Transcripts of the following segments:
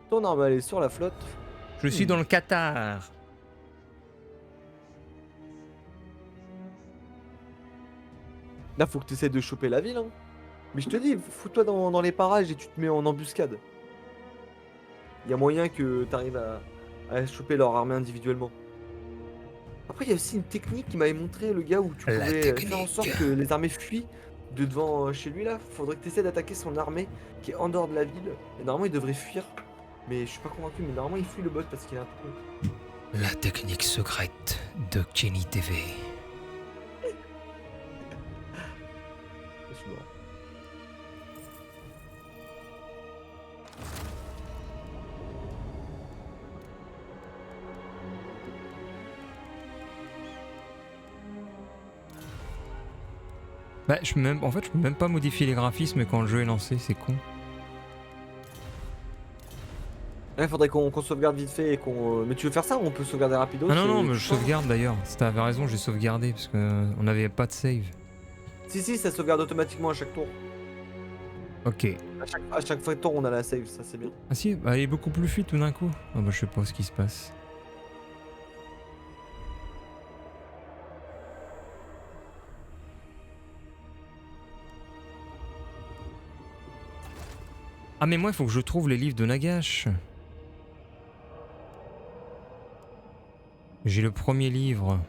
Ton arme elle est sur la flotte. Je suis dans le Qatar. Là faut que tu essaies de choper la ville hein. Mais je te dis, fous-toi dans les parages et tu te mets en embuscade. Il y a moyen que tu arrives à choper leur armée individuellement. Après il y a aussi une technique qui m'avait montré le gars où tu La pouvais faire en technique. sorte que les armées fuient de devant chez lui là. Faudrait que tu essaies d'attaquer son armée qui est en dehors de la ville. Et normalement il devrait fuir. Mais je suis pas convaincu, mais normalement il fuit le boss parce qu'il a un peu. La technique secrète de Kenny TV. Je suis mort. Bah, en fait, je peux même pas modifier les graphismes quand le jeu est lancé, c'est con. Ouais, faudrait qu'on sauvegarde vite fait et qu'on. Mais tu veux faire ça ou on peut sauvegarder rapidos Ah non, non, et mais tu je changes. sauvegarde d'ailleurs. T'avais raison, j'ai sauvegardé parce que on n'avait pas de save. Si, ça sauvegarde automatiquement à chaque tour. Ok. À chaque fois de tour, on a la save, ça c'est bien. Ah si, bah, il est beaucoup plus fluide tout d'un coup. Ah bah je sais pas ce qui se passe. Ah mais moi il faut que je trouve les livres de Nagash. J'ai le premier livre.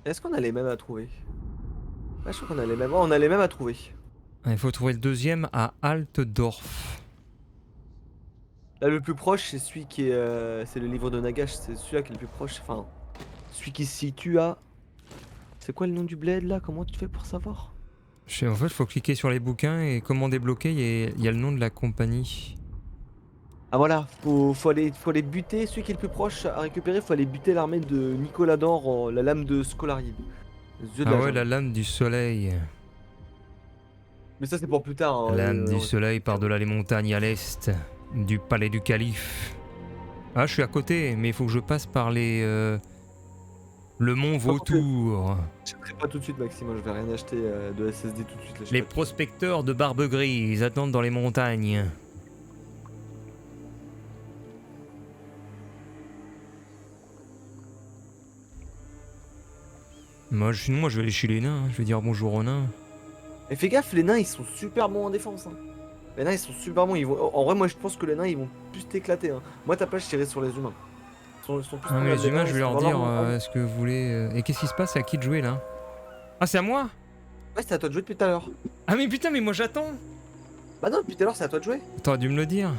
Est-ce qu'on a les mêmes à trouver? Ah, je crois qu'on a les mêmes. Oh, on a les mêmes à trouver. Ah, il faut trouver le deuxième à Altdorf. Là, le plus proche, c'est celui qui est. C'est le livre de Nagash, c'est celui-là qui est le plus proche. Enfin, celui qui se situe à. C'est quoi le nom du bled là? Comment tu fais pour savoir? En fait, il faut cliquer sur les bouquins et comment débloquer, il y a le nom de la compagnie. Ah voilà, faut aller buter celui qui est le plus proche à récupérer. Faut aller buter l'armée de Nicolas d'Or, la lame de Scolaride. Les yeux de Ah la ouais, la jungle. lame du soleil. Mais ça, c'est pour plus tard. La Hein, lame du soleil par-delà les montagnes à l'est du palais du calife. Ah, je suis à côté, mais il faut que je passe par le mont Par contre, Vautour. j'achèterai pas tout de suite, Maxime. Je vais rien acheter de SSD tout de suite. Là, j'ai Les pas de thunes. prospecteurs de Barbe Grise attendent dans les montagnes. Moi je vais aller chez les nains, hein. Je vais dire bonjour aux nains. Et fais gaffe, les nains ils sont super bons en défense. Hein. Les nains ils sont super bons. En vrai, moi je pense que les nains ils vont plus t'éclater. Hein. Moi, t'as pas, je tirais sur les humains. Ils sont plus Ah pas mais mal. les Les humains, nains je ils vais sont leur dans leur dire montagne. est-ce que vous voulez... Et qu'est-ce qui se passe? C'est à qui de jouer là? Ah c'est à moi? Ouais, c'est à toi de jouer depuis tout à l'heure. Ah mais putain, mais moi j'attends. Bah non, depuis tout à l'heure, c'est à toi de jouer. T'aurais dû me le dire.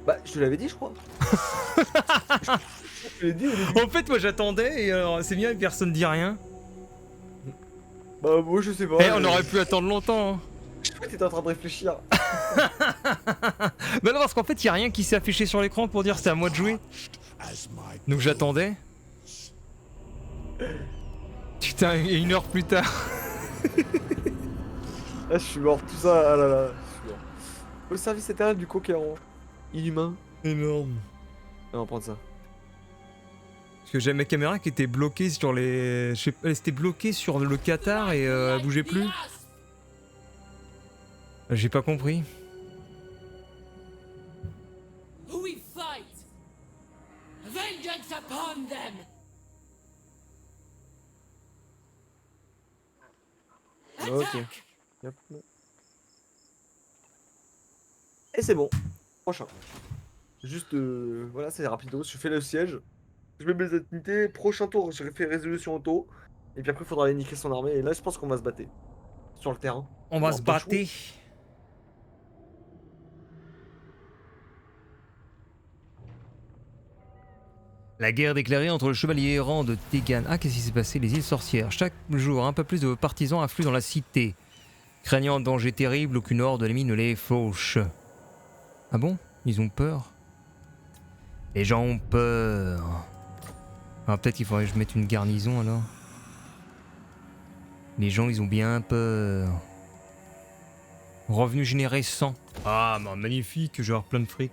Bah, je te l'avais dit, je crois. Je te l'ai dit au début. En fait moi j'attendais et alors c'est bien et personne dit rien. Bah, moi je sais pas. Eh on aurait pu attendre longtemps, hein. Je crois que t'étais en train de réfléchir. Bah non parce qu'en fait y a rien qui s'est affiché sur l'écran pour dire c'était à moi de jouer. Donc j'attendais. Putain, et une heure plus tard. Ah, je suis mort, tout ça. Ah là là, je suis mort. Le service éternel du conquérant. Inhumain. Énorme. On va prendre ça. Parce que j'avais ma caméra qui était bloquée sur les... Je sais pas, elle était bloquée sur le Qatar et elle bougeait plus. J'ai pas compris. We fight! Vengeance upon them! Ok. Yep. Et c'est bon. Prochain. Juste, voilà, c'est rapido. Je fais le siège. Je mets mes unités. Prochain tour, je fais résolution auto. Et puis après, il faudra aller niquer son armée. Et là, je pense qu'on va se battre. Sur le terrain. On va Alors, se bon battre. choix. La guerre déclarée entre le chevalier errant de Tegan. Ah, qu'est-ce qui s'est passé? Les îles sorcières. Chaque jour, un peu plus de partisans affluent dans la cité. Craignant un danger terrible, aucune horde ennemie ne les fauche. Ah bon? Ils ont peur? Les gens ont peur. Alors peut-être qu'il faudrait que je mette une garnison alors. Les gens, ils ont bien peur. Revenu généré 100. Ah, bah, magnifique, je vais avoir plein de fric.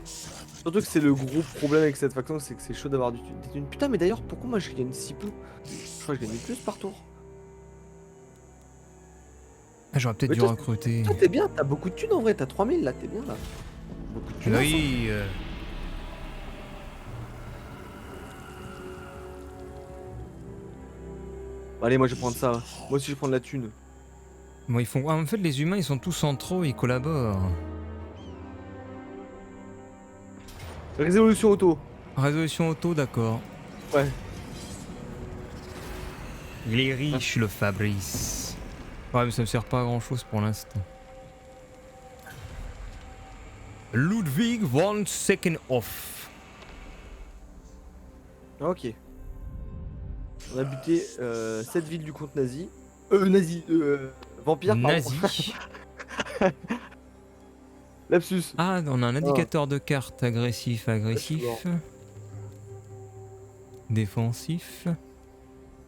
Surtout que c'est le gros problème avec cette faction, c'est que c'est chaud d'avoir des thunes. Putain, mais d'ailleurs, pourquoi moi je gagne si peu? Je crois que je gagne plus par tour. Ah, j'aurais peut-être Mais dû toi, recruter. toi, t'es bien, t'as beaucoup de thunes en vrai, t'as 3000 là, t'es bien là. Beaucoup de thunes. Oui. Allez, moi je vais prendre ça. Moi aussi je vais prendre la thune. Bon, ils font. Ah, en fait, les humains, ils sont tous centraux, ils collaborent. Résolution auto. Résolution auto, d'accord. Ouais. Les riches, le Fabrice. Ouais, mais ça me sert pas à grand chose pour l'instant. Ludwig von Seckenhoff. Ok. On a buté 7 villes du compte nazi. Nazi. Vampire, pardon. Nazi. Lapsus. Ah, on a un Ah, indicateur de carte agressif, je suis mort. agressif. Défensif.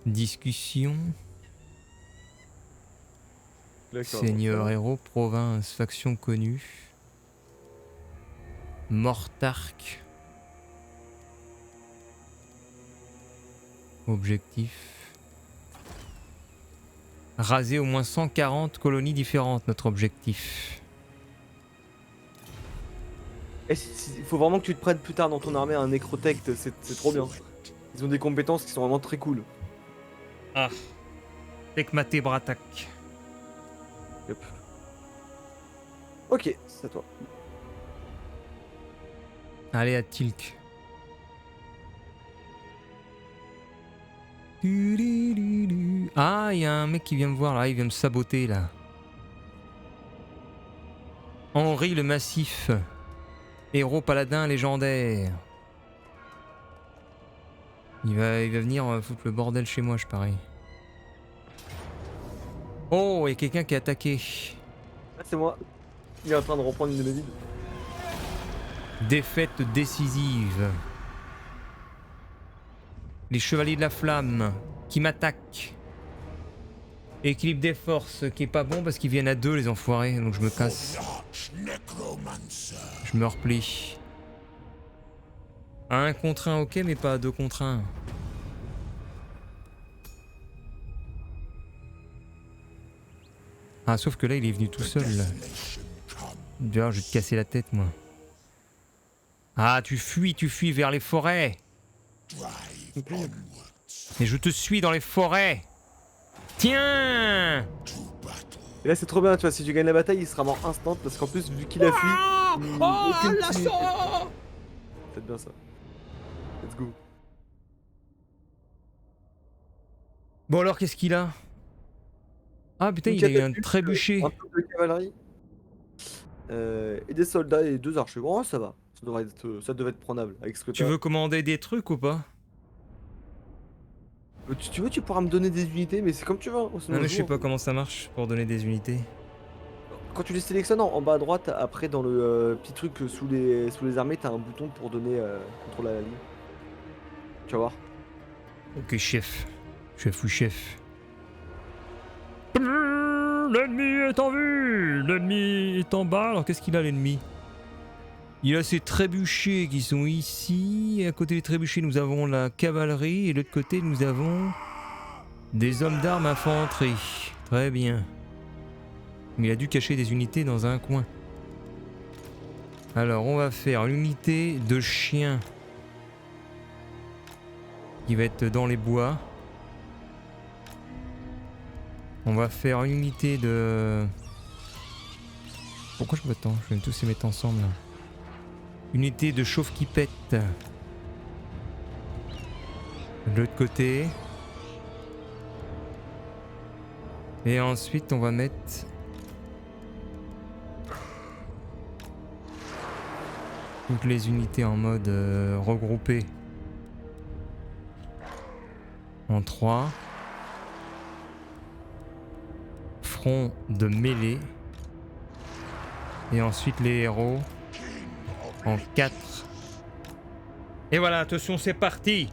Discussion. D'accord, Seigneur ça. héros, province, faction connue. Mortarque. Objectif. Raser au moins 140 colonies différentes, notre objectif. Il faut vraiment que tu te prêtes plus tard dans ton armée à un nécrotect, c'est trop bien. Ils ont des compétences qui sont vraiment très cool. Ah. Tekmate Bratak. Yep. Ok, c'est à toi. Allez à Tilk. Ah, il y a un mec qui vient me voir là, il vient me saboter là. Henri le Massif. Héros paladin légendaire. Il va venir foutre le bordel chez moi, je parie. Oh, il y a quelqu'un qui a attaqué. Ah, c'est moi. Il est en train de reprendre une de mes villes. Défaite décisive. Les chevaliers de la flamme qui m'attaquent. Équilibre des forces qui est pas bon parce qu'ils viennent à deux les enfoirés, donc je me casse. Je me replie. À 1 contre 1 ok mais pas à 2 contre 1. Ah sauf que là il est venu tout seul. D'ailleurs je vais te casser la tête moi. Ah tu fuis vers les forêts. Et je te suis dans les forêts. Tiens. Et là c'est trop bien, tu vois, si tu gagnes la bataille, il sera mort instant parce qu'en plus, vu qu'il a fui, aucune timidité. Faites bien ça. Let's go. Bon alors qu'est-ce qu'il a? Ah putain Une il a eu un catapulte, trébuchet. un peu de cavalerie, et des soldats et 2 archers. Oh, ça va. Ça devait être prenable avec ce que Tu t'as. veux commander des trucs ou pas? Tu veux, tu pourras me donner des unités, mais c'est comme tu veux. Hein, Non mais je sais hein. pas comment ça marche pour donner des unités. Quand tu les sélectionnes en bas à droite, après dans le petit truc sous les armées, t'as un bouton pour donner contrôle à la ligne. Tu vas voir. Ok chef. Chef ou chef. L'ennemi est en vue. L'ennemi est en bas. Alors qu'est-ce qu'il a l'ennemi? Il a ses trébuchets qui sont ici. Et à côté des trébuchets nous avons la cavalerie. Et de l'autre côté nous avons des hommes d'armes infanterie. Très bien. Mais il a dû cacher des unités dans un coin. Alors on va faire une unité de chiens qui va être dans les bois. On va faire une unité de... Pourquoi je me tends? Je vais tous les mettre ensemble là. Unité de chauffe qui pète. De l'autre côté. Et ensuite on va mettre... toutes les unités en mode regroupé. En 3. Front de mêlée. Et ensuite les héros en 4. Et voilà, attention, c'est parti.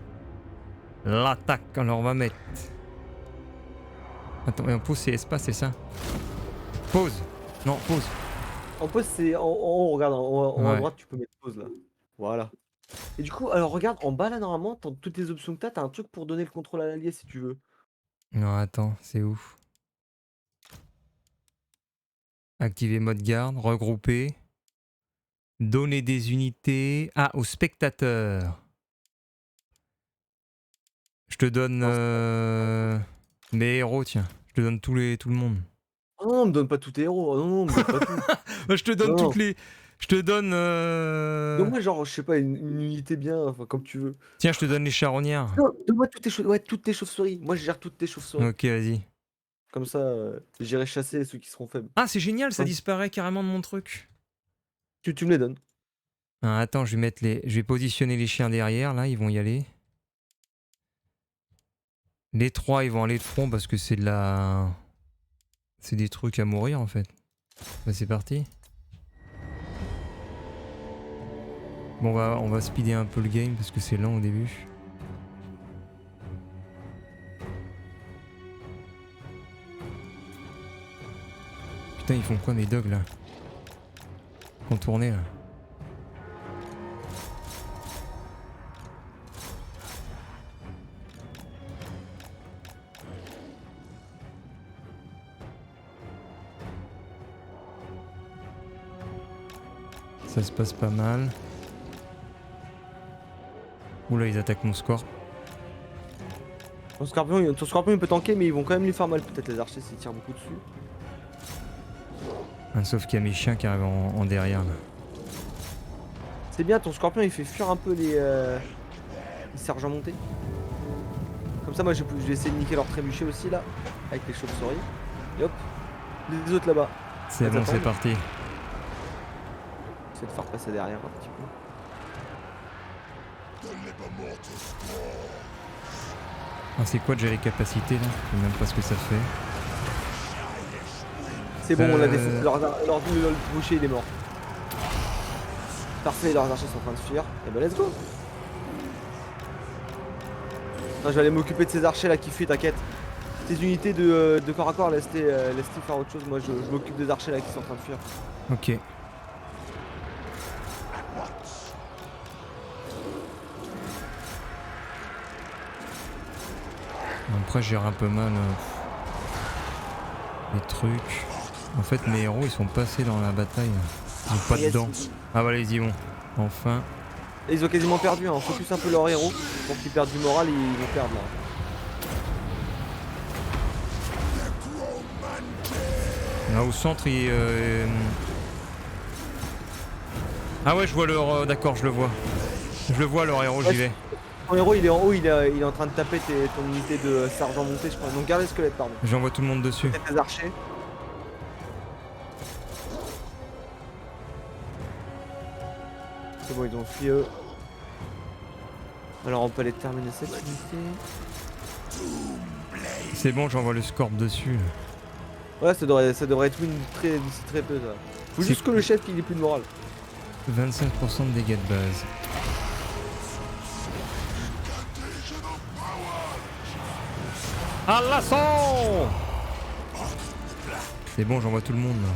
L'attaque, alors on va mettre... Attends, mais on pose c'est espace, c'est ça? Pause. Non, pause. En pause, c'est en haut, regarde, en haut à Ouais. droite, tu peux mettre pause là. Voilà. Et du coup, alors regarde, en bas là, normalement, dans toutes les options que t'as un truc pour donner le contrôle à l'allié si tu veux. Non, attends, c'est où? Activer mode garde, regrouper. Donner des unités. Ah, aux spectateurs. Je te donne mes héros, tiens. Je te donne tout le monde. Oh non, me donne pas tous tes héros. Oh non, non, me donne pas tout. Bah, je te donne Non, toutes non. les. Je te donne. Donne-moi genre, je sais pas, une unité bien, enfin comme tu veux. Tiens, je te donne les charognards. Non, donne-moi toutes tes chauves-souris. Moi, je gère toutes tes chauves-souris. Ok, vas-y. Comme ça, j'irai chasser ceux qui seront faibles. Ah, c'est génial, ça Ouais. disparaît carrément de mon truc. Tu me les donnes. Ah, attends, je vais mettre les. Je vais positionner les chiens derrière, là, ils vont y aller. Les 3, ils vont aller de front parce que c'est de la. C'est des trucs à mourir en fait. Bah, c'est parti. Bon, on va speeder un peu le game parce que c'est lent au début. Putain, ils font quoi mes dogs là? Contourner là. Ça se passe pas mal. Oula, ils attaquent mon score. Ton scorpion il peut tanker, mais ils vont quand même lui faire mal, peut-être les archers s'ils tirent beaucoup dessus. Sauf qu'il y a mes chiens qui arrivent en derrière là. C'est bien, ton scorpion il fait fuir un peu les sergents montés. Comme ça, moi je vais essayer de niquer leur trébuchet aussi là, avec les chauves-souris. Et hop, les autres là-bas. C'est Ah, bon, t'attends. c'est parti. J'essaie de faire passer derrière un petit peu. Ah, c'est quoi déjà les capacités là? Je sais même pas ce que ça fait. C'est bon, on l'a défoncé. Le boucher il est mort. Parfait, leurs archers sont en train de fuir. Et bah let's go. Non, je vais aller m'occuper de ces archers là qui fuient, t'inquiète. Tes unités de corps à corps, laisse-les faire autre chose. Moi je m'occupe des archers là qui sont en train de fuir. Ok. Après, je gère un peu mal les trucs. En fait, mes héros ils sont passés dans la bataille. Ils ont pas Yes. dedans. Ah, voilà, ils y vont. Enfin. Et ils ont quasiment perdu, hein. Focus un peu leurs héros pour qu'ils perdent du moral et ils vont perdre là. Là au centre, Ah ouais, je vois leur... D'accord, je le vois. Je le vois, leur héros, j'y vais. Ton héros il est en haut, il est en train de taper ton unité de sergent monté, je crois. Donc garde les squelettes, pardon. J'envoie tout le monde dessus. Tes archers. C'est bon, ils ont fui eux. Alors on peut aller terminer cette unité. C'est bon, j'envoie le scorp dessus. Ouais, ça devrait être win d'ici très peu ça. Faut juste que le chef il ait plus de morale. 25% de dégâts de base. À l'assaut! C'est bon, j'envoie tout le monde là.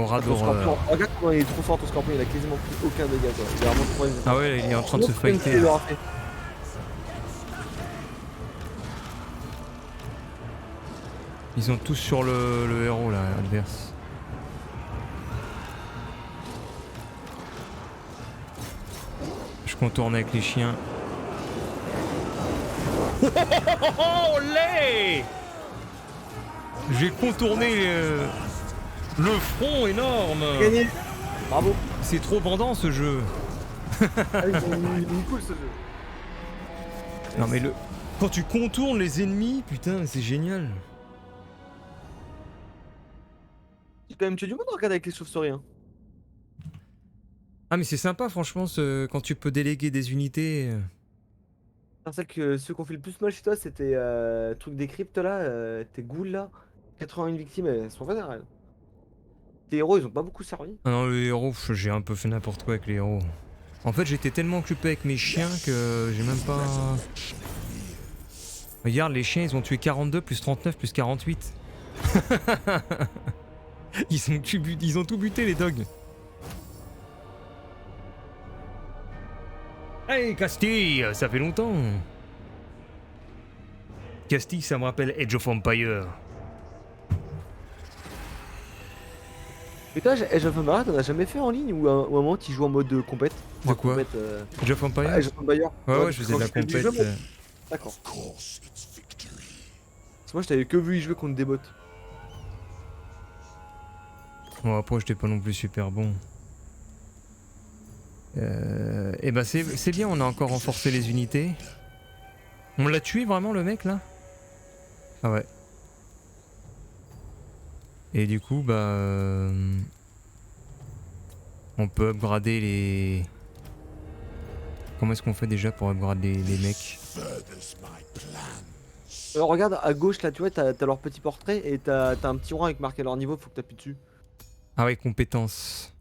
Au rat Ton scorpion, d'horreur. regarde comment il est trop fort ton scorpion, il a quasiment pris aucun dégât quoi. Il est vraiment trop. Ah ouais, il est en train de se fighter. Il là. l'aura fait. Ils sont tous sur le héros là, adverse. Je contourne avec les chiens. Oh olé! J'ai contourné le front énorme. Gagné. Bravo. C'est trop bandant ce jeu. Ah, il est cool ce jeu. Non mais quand tu contournes les ennemis, putain, c'est génial. J'ai quand même tué du monde, regarde avec les chauves-souris. Hein. Ah mais c'est sympa franchement quand tu peux déléguer des unités. C'est ça que ceux qui ont fait le plus mal chez toi, c'était truc des cryptes là, tes ghouls là. 81 victimes, elles sont vénères elles. Tes héros ils ont pas beaucoup servi. Ah non, les héros, j'ai un peu fait n'importe quoi avec les héros. En fait, j'étais tellement occupé avec mes chiens que j'ai même pas... Regarde, les chiens, ils ont tué 42, plus 39, plus 48. Ils ont tout buté, les dogs. Hey, Castille, ça fait longtemps. Castille, ça me rappelle Age of Empire. Mais toi, Age of Empires, t'en as jamais fait en ligne ou à un moment tu joues en mode compète? De quoi? Compète, Age of Empires? Age of Empires. Ouais, ouais, parce je que faisais de quand la je t'ai vu compète. jouer, moi- D'accord. Parce que moi, je t'avais que vu y jouer contre des bots. Bon, après, j'étais pas non plus super bon. Et bah, c'est bien, on a encore renforcé les unités. On l'a tué vraiment, le mec là? Ah ouais. Et du coup, bah. On peut upgrader les. Comment est-ce qu'on fait déjà pour upgrader les mecs? Regarde à gauche là, tu vois, t'as leur petit portrait et t'as un petit rang avec marqué leur niveau, faut que t'appuies dessus. Ah ouais, compétences.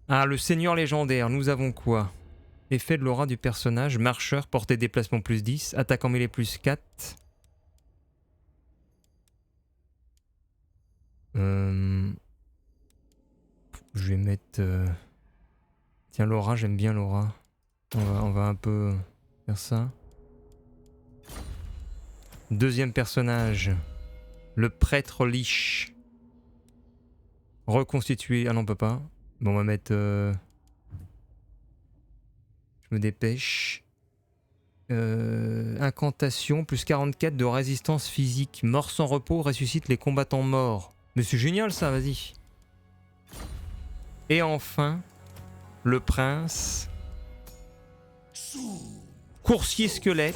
Ah, le seigneur légendaire, nous avons quoi? Effet de l'aura du personnage, marcheur, portée déplacement plus 10, attaque en mêlée plus 4. Je vais mettre... Tiens, l'aura, j'aime bien l'aura. On va un peu faire ça. Deuxième personnage, le prêtre liche. Reconstituer... Ah non, on peut pas. Bon, on va mettre... Je me dépêche. Incantation, plus 44 de résistance physique. Mort sans repos ressuscite les combattants morts. Mais c'est génial ça, vas-y. Et enfin, le prince. Coursier squelette.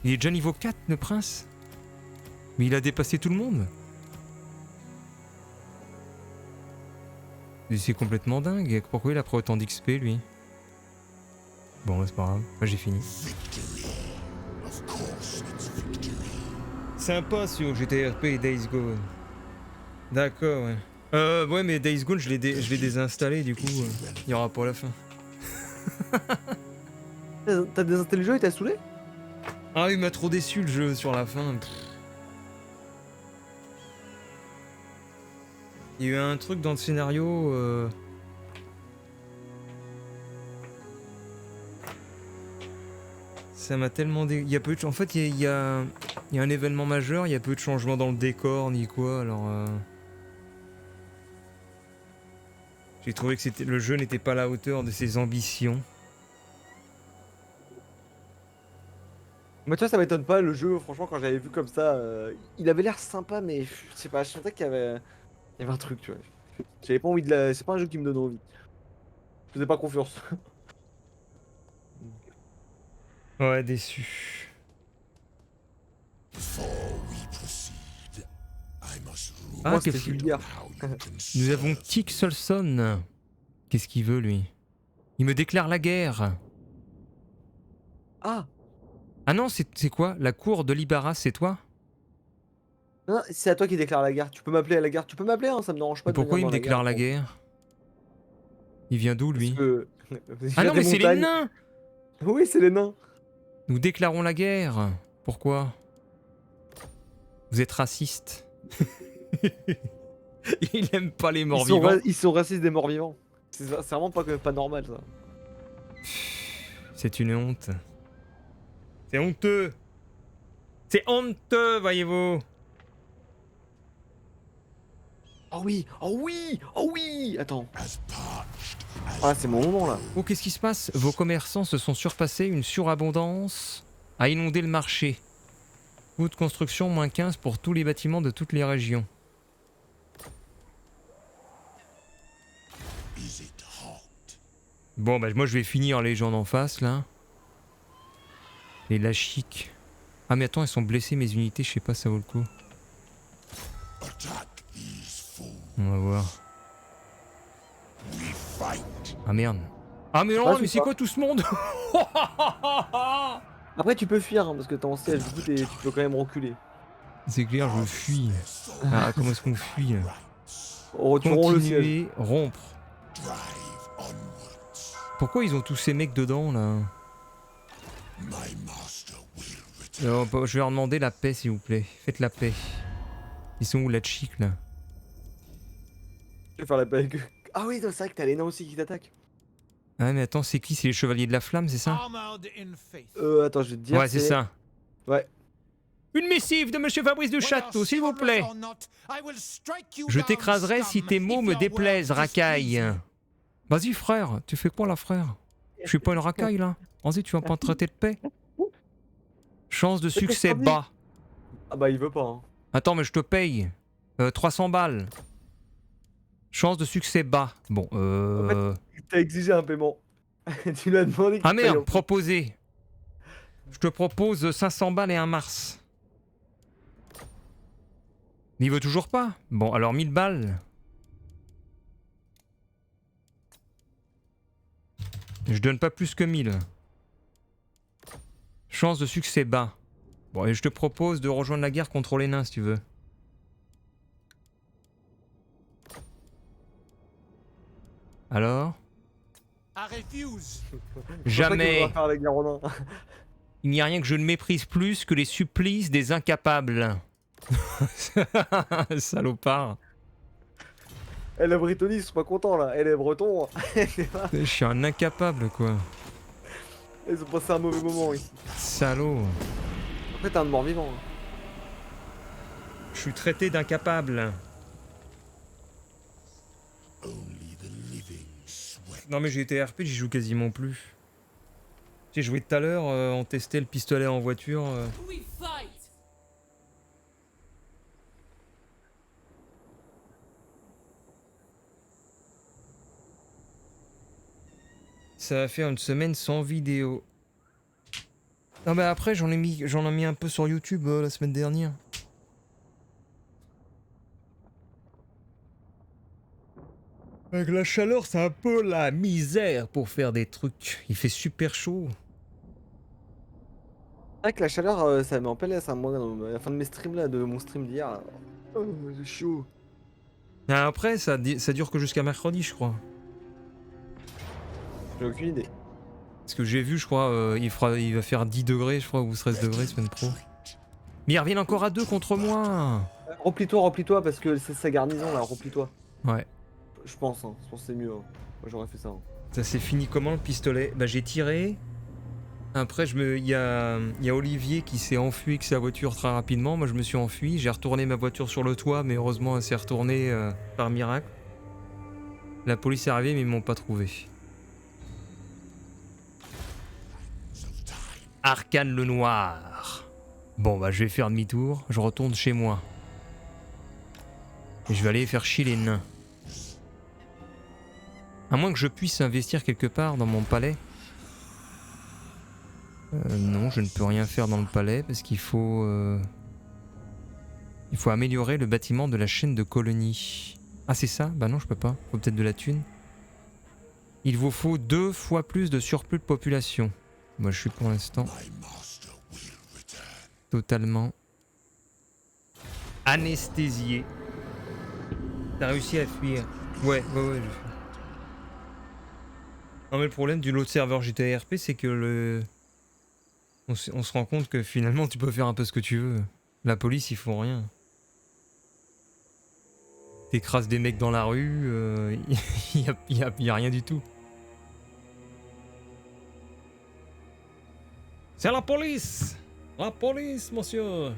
Il est déjà niveau 4, le prince. Mais il a dépassé tout le monde. Et c'est complètement dingue. Pourquoi il a pris autant d'XP, lui? Bon, c'est pas grave. Moi, j'ai fini. Sympa sur GTRP et Days Gone. D'accord, ouais. Ouais, mais Days Gone, je l'ai désinstallé, du coup, il y aura pas la fin. T'as désinstallé le jeu et t'as saoulé? Ah, il m'a trop déçu le jeu sur la fin. Pff. Il y a eu un truc dans le scénario. Ça m'a tellement il y a peu de... En fait, il y a un événement majeur, il y a peu de changements dans le décor ni quoi, alors... J'ai trouvé que le jeu n'était pas à la hauteur de ses ambitions. Moi, tu vois, ça m'étonne pas, le jeu, franchement, quand j'avais vu comme ça, il avait l'air sympa, mais je sais pas, je sentais il y avait un truc, tu vois. J'avais pas envie de la... C'est pas un jeu qui me donne envie. Je faisais pas confiance. Ouais, déçu. Ah, Moi, c'était qu'est-ce qu'il... vulgaire. Nous avons Tick Solson. Qu'est-ce qu'il veut, lui? Il me déclare la guerre. Ah! Ah non, c'est quoi? La cour de Libaras, c'est toi? Non, c'est à toi qui déclare la guerre. Tu peux m'appeler à la guerre. Tu peux m'appeler, hein, ça me dérange pas Et de venir pourquoi il dans me la guerre. déclare la guerre? Il vient d'où, Parce lui? que. Ah non, mais c'est les nains! Oui, c'est les nains. Nous déclarons la guerre. Pourquoi? Vous êtes raciste. Il aime pas les morts vivants. Ils sont racistes des morts vivants. C'est vraiment pas normal, ça. C'est une honte. C'est honteux. C'est honteux, voyez-vous. Oh oui! Oh oui! Oh oui! Attends. Ah, c'est mon moment, là. Oh, qu'est-ce qui se passe? Vos commerçants se sont surpassés, une surabondance a inondé le marché. Coût de construction, moins 15 pour tous les bâtiments de toutes les régions. Bon, bah moi je vais finir les gens d'en face, là. Et la chic. Ah mais attends, elles sont blessées mes unités, je sais pas, ça vaut le coup. On va voir. Ah merde. Ah mais non, mais c'est quoi tout ce monde? Après, tu peux fuir, hein, parce que t'es en siège, du coup, tu peux quand même reculer. C'est clair, je fuis. Ah, comment est-ce qu'on fuit là? Retirons le siège. Continuer, rompre. Pourquoi ils ont tous ces mecs dedans là? Je vais leur demander la paix s'il vous plaît. Faites la paix. Ils sont où la chic là? Je vais faire la paix avec eux. Ah oui, c'est vrai que t'as les nains aussi qui t'attaquent. Ah mais attends, c'est qui? C'est les chevaliers de la flamme, c'est ça? Armored in faith. Attends, je vais te dire. Ouais, c'est ça. Ouais. Une missive de Monsieur Fabrice du Château, s'il vous plaît. Je t'écraserai si tes mots me déplaisent, racaille. Vas-y, frère, tu fais quoi là, frère? Je suis pas une racaille là. Vas-y, tu vas pas me traiter de paix. Chance de succès bas. Ah bah il veut pas. Hein. Attends, mais je te paye. 300 balles. Chance de succès bas. Bon, T'as exigé un paiement. Tu lui as demandé qu'il Ah te paye merde, en- proposé. Je te propose 500 balles et un Mars. Mais il veut toujours pas. Bon, alors 1000 balles. Je donne pas plus que 1000. Chance de succès bas. Bon, et je te propose de rejoindre la guerre contre les nains si tu veux. Alors? Je pense pas qu'il Jamais. voudra faire la guerre aux nains. Il n'y a rien que je ne méprise plus que les supplices des incapables. Salopard. Eh, les Brittany, ils sont pas contents là. Eh, les Bretons, Je suis un incapable quoi. ils ont passé un mauvais moment ici. Salaud. Après, t'es un mort-vivant. Hein. Je suis traité d'incapable. Non mais j'ai été RP, j'y joue quasiment plus. J'ai joué tout à l'heure, on testait le pistolet en voiture. We fight! Ça va faire une semaine sans vidéo. Non mais après j'en ai mis un peu sur YouTube la semaine dernière. Avec la chaleur, c'est un peu la misère pour faire des trucs. Il fait super chaud. C'est vrai que la chaleur, ça met en PLS. Hein. Moi, à la fin de mes streams là, de mon stream d'hier. Oh, c'est chaud. Ah, après, ça dure que jusqu'à mercredi, je crois. J'ai aucune idée. Parce que j'ai vu, je crois, il va faire 10 degrés, je crois, ou 13 degrés semaine pro. Mais ils reviennent encore à 2 contre moi. Replie-toi, parce que c'est sa garnison là, replie-toi. Ouais. Je pense, hein. Je pense que c'est mieux. Hein. Moi j'aurais fait ça. Hein. Ça s'est fini comment le pistolet? Bah j'ai tiré. Après il y a Olivier qui s'est enfui avec sa voiture très rapidement. Moi je me suis enfui. J'ai retourné ma voiture sur le toit, mais heureusement elle s'est retournée par miracle. La police est arrivée mais ils m'ont pas trouvé. Arcane le noir. Bon bah je vais faire demi-tour. Je retourne chez moi. Et je vais aller faire chier les nains. À moins que je puisse investir quelque part dans mon palais. Non, je ne peux rien faire dans le palais parce qu'il faut... Il faut améliorer le bâtiment de la chaîne de colonies. Ah c'est ça? Bah non, je peux pas. Faut peut-être de la thune. Il vous faut 2 fois plus de surplus de population. Moi je suis pour l'instant... totalement... anesthésié. T'as réussi à fuir. Ouais, je... Non mais le problème du lot de serveur GTA RP c'est que le... On se rend compte que finalement tu peux faire un peu ce que tu veux. La police ils font rien. T'écrases des mecs dans la rue, y a rien du tout. C'est la police! La police, monsieur!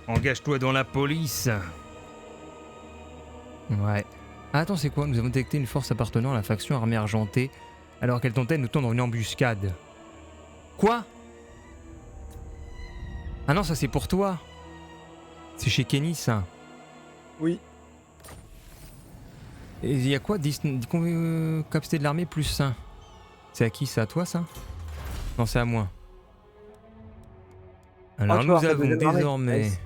Engage-toi dans la police. Ouais. Ah, attends, c'est quoi? Nous avons détecté une force appartenant à la faction armée argentée alors qu'elle tentait de nous tendre une embuscade. Quoi? Ah non, ça c'est pour toi. C'est chez Kenny ça. Oui. Et il y a quoi? Capacité de l'armée plus 1. C'est à qui? C'est à toi ça? Non, c'est à moi. Alors tu vas nous avoir ta avons deuxième armée. désormais... Nice.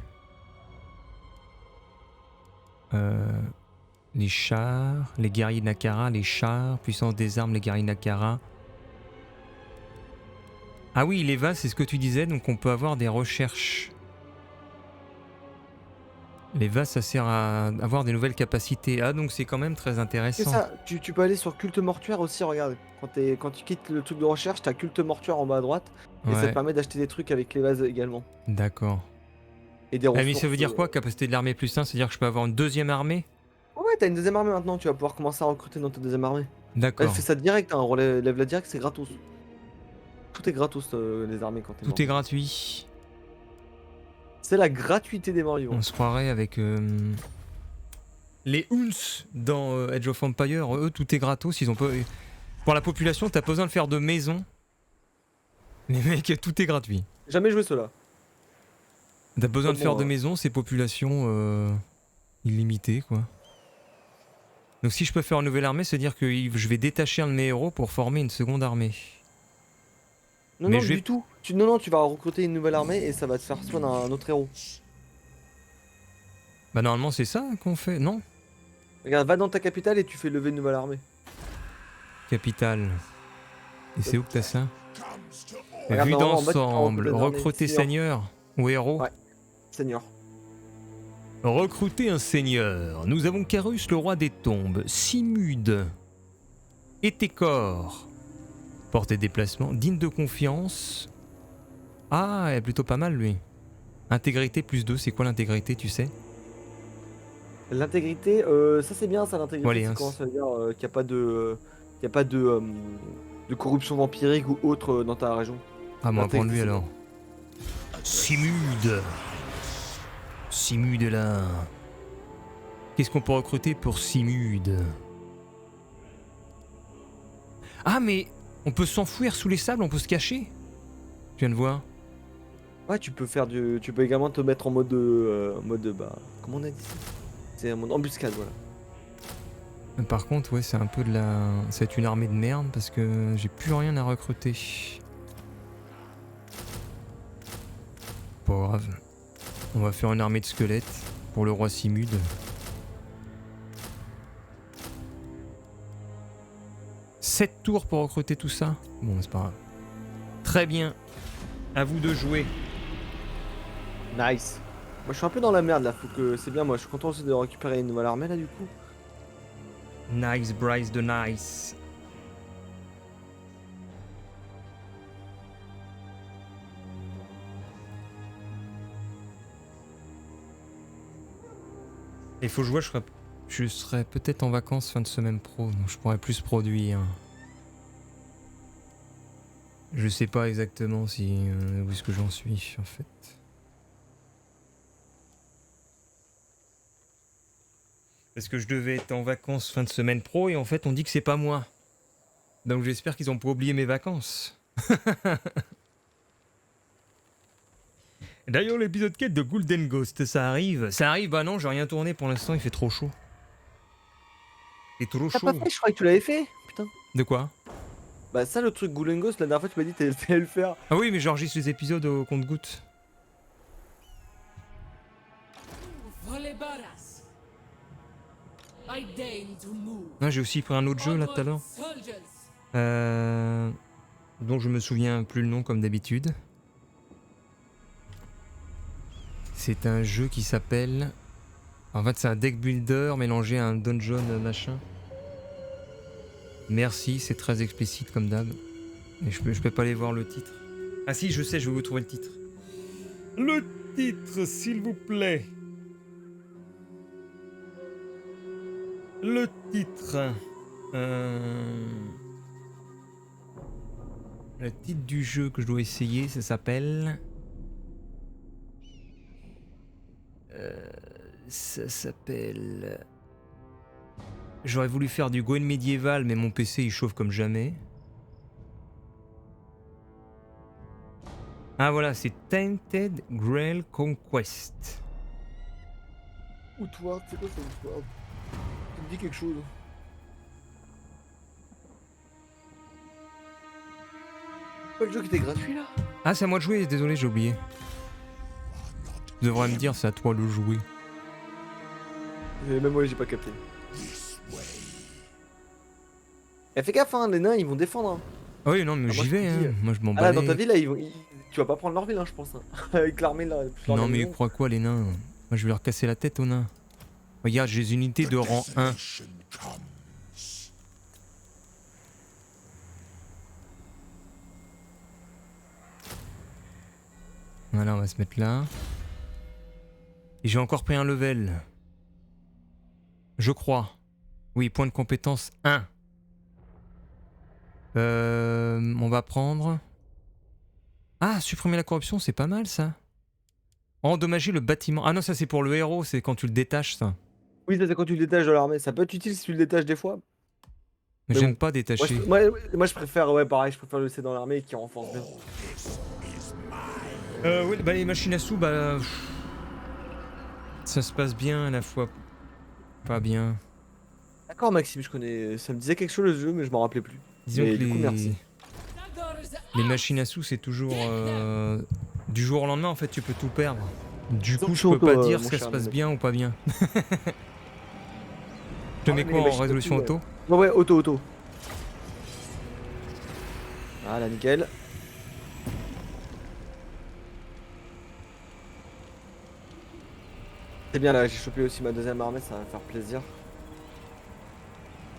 Les chars, les guerriers Nakara, les chars, puissance des armes, les guerriers Nakara. Ah oui, l'EVA, c'est ce que tu disais, donc on peut avoir des recherches. Les vases, ça sert à avoir des nouvelles capacités. Ah, donc c'est quand même très C'est intéressant. ça, tu peux aller sur culte mortuaire aussi, regarde. Quand tu quittes le truc de recherche, t'as culte mortuaire en bas à droite. Et ça te Ouais, permet d'acheter des trucs avec les vases également. d'accord. Et des Ah, mais ressources. ça veut dire quoi, capacité de l'armée plus 1? C'est-à-dire que je peux avoir une deuxième armée? Ouais, t'as une deuxième armée maintenant, tu vas pouvoir commencer à recruter dans ta deuxième armée. Elle D'accord. fait ça direct, hein, relève-la direct, c'est gratos. Tout est gratos, les armées quand t'es mort. Tout est gratuit. C'est la gratuité des morts vivants. On se croirait avec les Hunts dans Age of Empire. Eux, tout est gratos. Ils ont pas... Pour la population, t'as pas besoin de faire de maison. Les mecs, tout est gratuit. Jamais joué cela. T'as besoin de Bon, faire de maison, c'est population illimitée, quoi. Donc si je peux faire une nouvelle armée, c'est-à-dire que je vais détacher un de mes héros pour former une seconde armée. Non, Mais non, je vais- du tout. Non, tu vas recruter une nouvelle armée et ça va te faire spawn un autre héros. Bah normalement c'est ça qu'on fait, non? Regarde, va dans ta capitale et tu fais lever une nouvelle armée. Capitale. Et c'est où que t'as ça? Regarde, Vue normalement, en bas, tu peux d'ensemble, recruter une armée. recruter seigneur ou héros. Ouais. Seigneur. Recruter un seigneur. Nous avons Carus, le roi des tombes, Simude, Étécor, portée de déplacement, digne de confiance. Ah, elle est plutôt pas mal lui. Intégrité plus 2, c'est quoi l'intégrité, tu sais? L'intégrité, ça c'est bien ça, l'intégrité, Allez, c'est hein, comment ça veut dire qu'il n'y a pas de. qu'il y a pas de corruption vampirique ou autre dans ta région. Ah, moi, prendre lui c'est alors. Simude. Simude est là. Qu'est-ce qu'on peut recruter pour Simude? Ah, mais on peut s'enfouir sous les sables, on peut se cacher. Je viens de voir. Ouais, tu peux faire du. Tu peux également te mettre en mode. Bah. Comment on a dit ça? C'est un mode embuscade, voilà. Par contre, ouais, c'est un peu de la... C'est une armée de merde parce que j'ai plus rien à recruter. Pas grave. On va faire une armée de squelettes pour le roi Simude. « 7 tours pour recruter tout ça. Bon, c'est pas grave. Très bien. À vous de jouer. Nice. Moi je suis un peu dans la merde là, faut que. C'est bien, moi je suis content aussi de récupérer une nouvelle armée là du coup. Nice, Bryce de Nice. Il faut jouer, je serai peut-être en vacances fin de semaine pro, donc je pourrais plus produire. Je sais pas exactement si où est-ce que j'en suis en fait. Parce que je devais être en vacances fin de semaine pro et en fait on dit que c'est pas moi. Donc j'espère qu'ils ont pas oublié mes vacances. D'ailleurs l'épisode 4 de Golden Ghost, ça arrive? Ça arrive? Bah non, j'ai rien tourné pour l'instant, il fait trop chaud. C'est trop T'as chaud. pas fait, je croyais que tu l'avais fait. Putain. De quoi? Bah ça le truc Goulengos, la dernière fois tu m'as dit que t'allais le faire. Ah oui, mais j'enregistre les épisodes au compte-gouttes. Volebaras. I deign to move. Non, j'ai aussi pris un autre jeu là tout à l'heure. Soldiers. Dont je me souviens plus le nom comme d'habitude. C'est un jeu qui s'appelle... En fait c'est un deck builder mélangé à un dungeon machin. Merci, c'est très explicite comme d'hab. Et je peux pas aller voir le titre. Ah si, je sais, je vais vous trouver le titre. Le titre, s'il vous plaît. Le titre. Le titre du jeu que je dois essayer, ça s'appelle... Ça s'appelle... J'aurais voulu faire du Gwen médiéval, mais mon PC il chauffe comme jamais. Ah voilà, c'est Tainted Grail Conquest. Outward, c'est quoi ça Outward? Ça me dit quelque chose. Pas le jeu qui était gratuit là? Ah, c'est à moi de jouer, désolé, j'ai oublié. Tu devrais me dire, c'est à toi de jouer. Et même moi j'ai pas capté. Eh, fais gaffe hein, les nains ils vont défendre hein. Ah oui, non, mais Ah, moi, j'y je te vais, dis, hein. Moi je m'en Ah là bats dans ta les- ville là tu vas pas prendre leur ville hein je pense hein. Avec l'armée là. plus Non, leur mais ils maison. croient quoi les nains? Moi, je vais leur casser la tête aux nains. Regarde, j'ai des unités de rang 1. Voilà, on va se mettre là. Et j'ai encore pris un level. Je crois. Oui, point de compétence 1. On va prendre... Ah, supprimer la corruption, c'est pas mal ça. Endommager le bâtiment. Ah non, ça c'est pour le héros, c'est quand tu le détaches ça. Oui, ça c'est quand tu le détaches de l'armée. Ça peut être utile si tu le détaches des fois. Mais Mais j'aime bon. pas Moi détacher. moi, je préfère, ouais, pareil, je préfère le laisser dans l'armée qui renforce bien. Oui, bah les machines à sous, bah... Ça se passe bien à la fois. Pas bien. D'accord, Maxime, je connais. Ça me disait quelque chose le jeu, mais je m'en rappelais plus. Disons Mais que du coup, merci. les machines à sous, c'est toujours... Du jour au lendemain, en fait, tu peux tout perdre. Du coup, je Surtout peux pas auto, dire mon si ça cher se passe Mehmet. bien ou pas bien. Je te mets mais quoi les en machines à résolution sous, auto? Ouais, auto. Voilà, nickel. C'est bien là, j'ai chopé aussi ma deuxième armée, ça va me faire plaisir.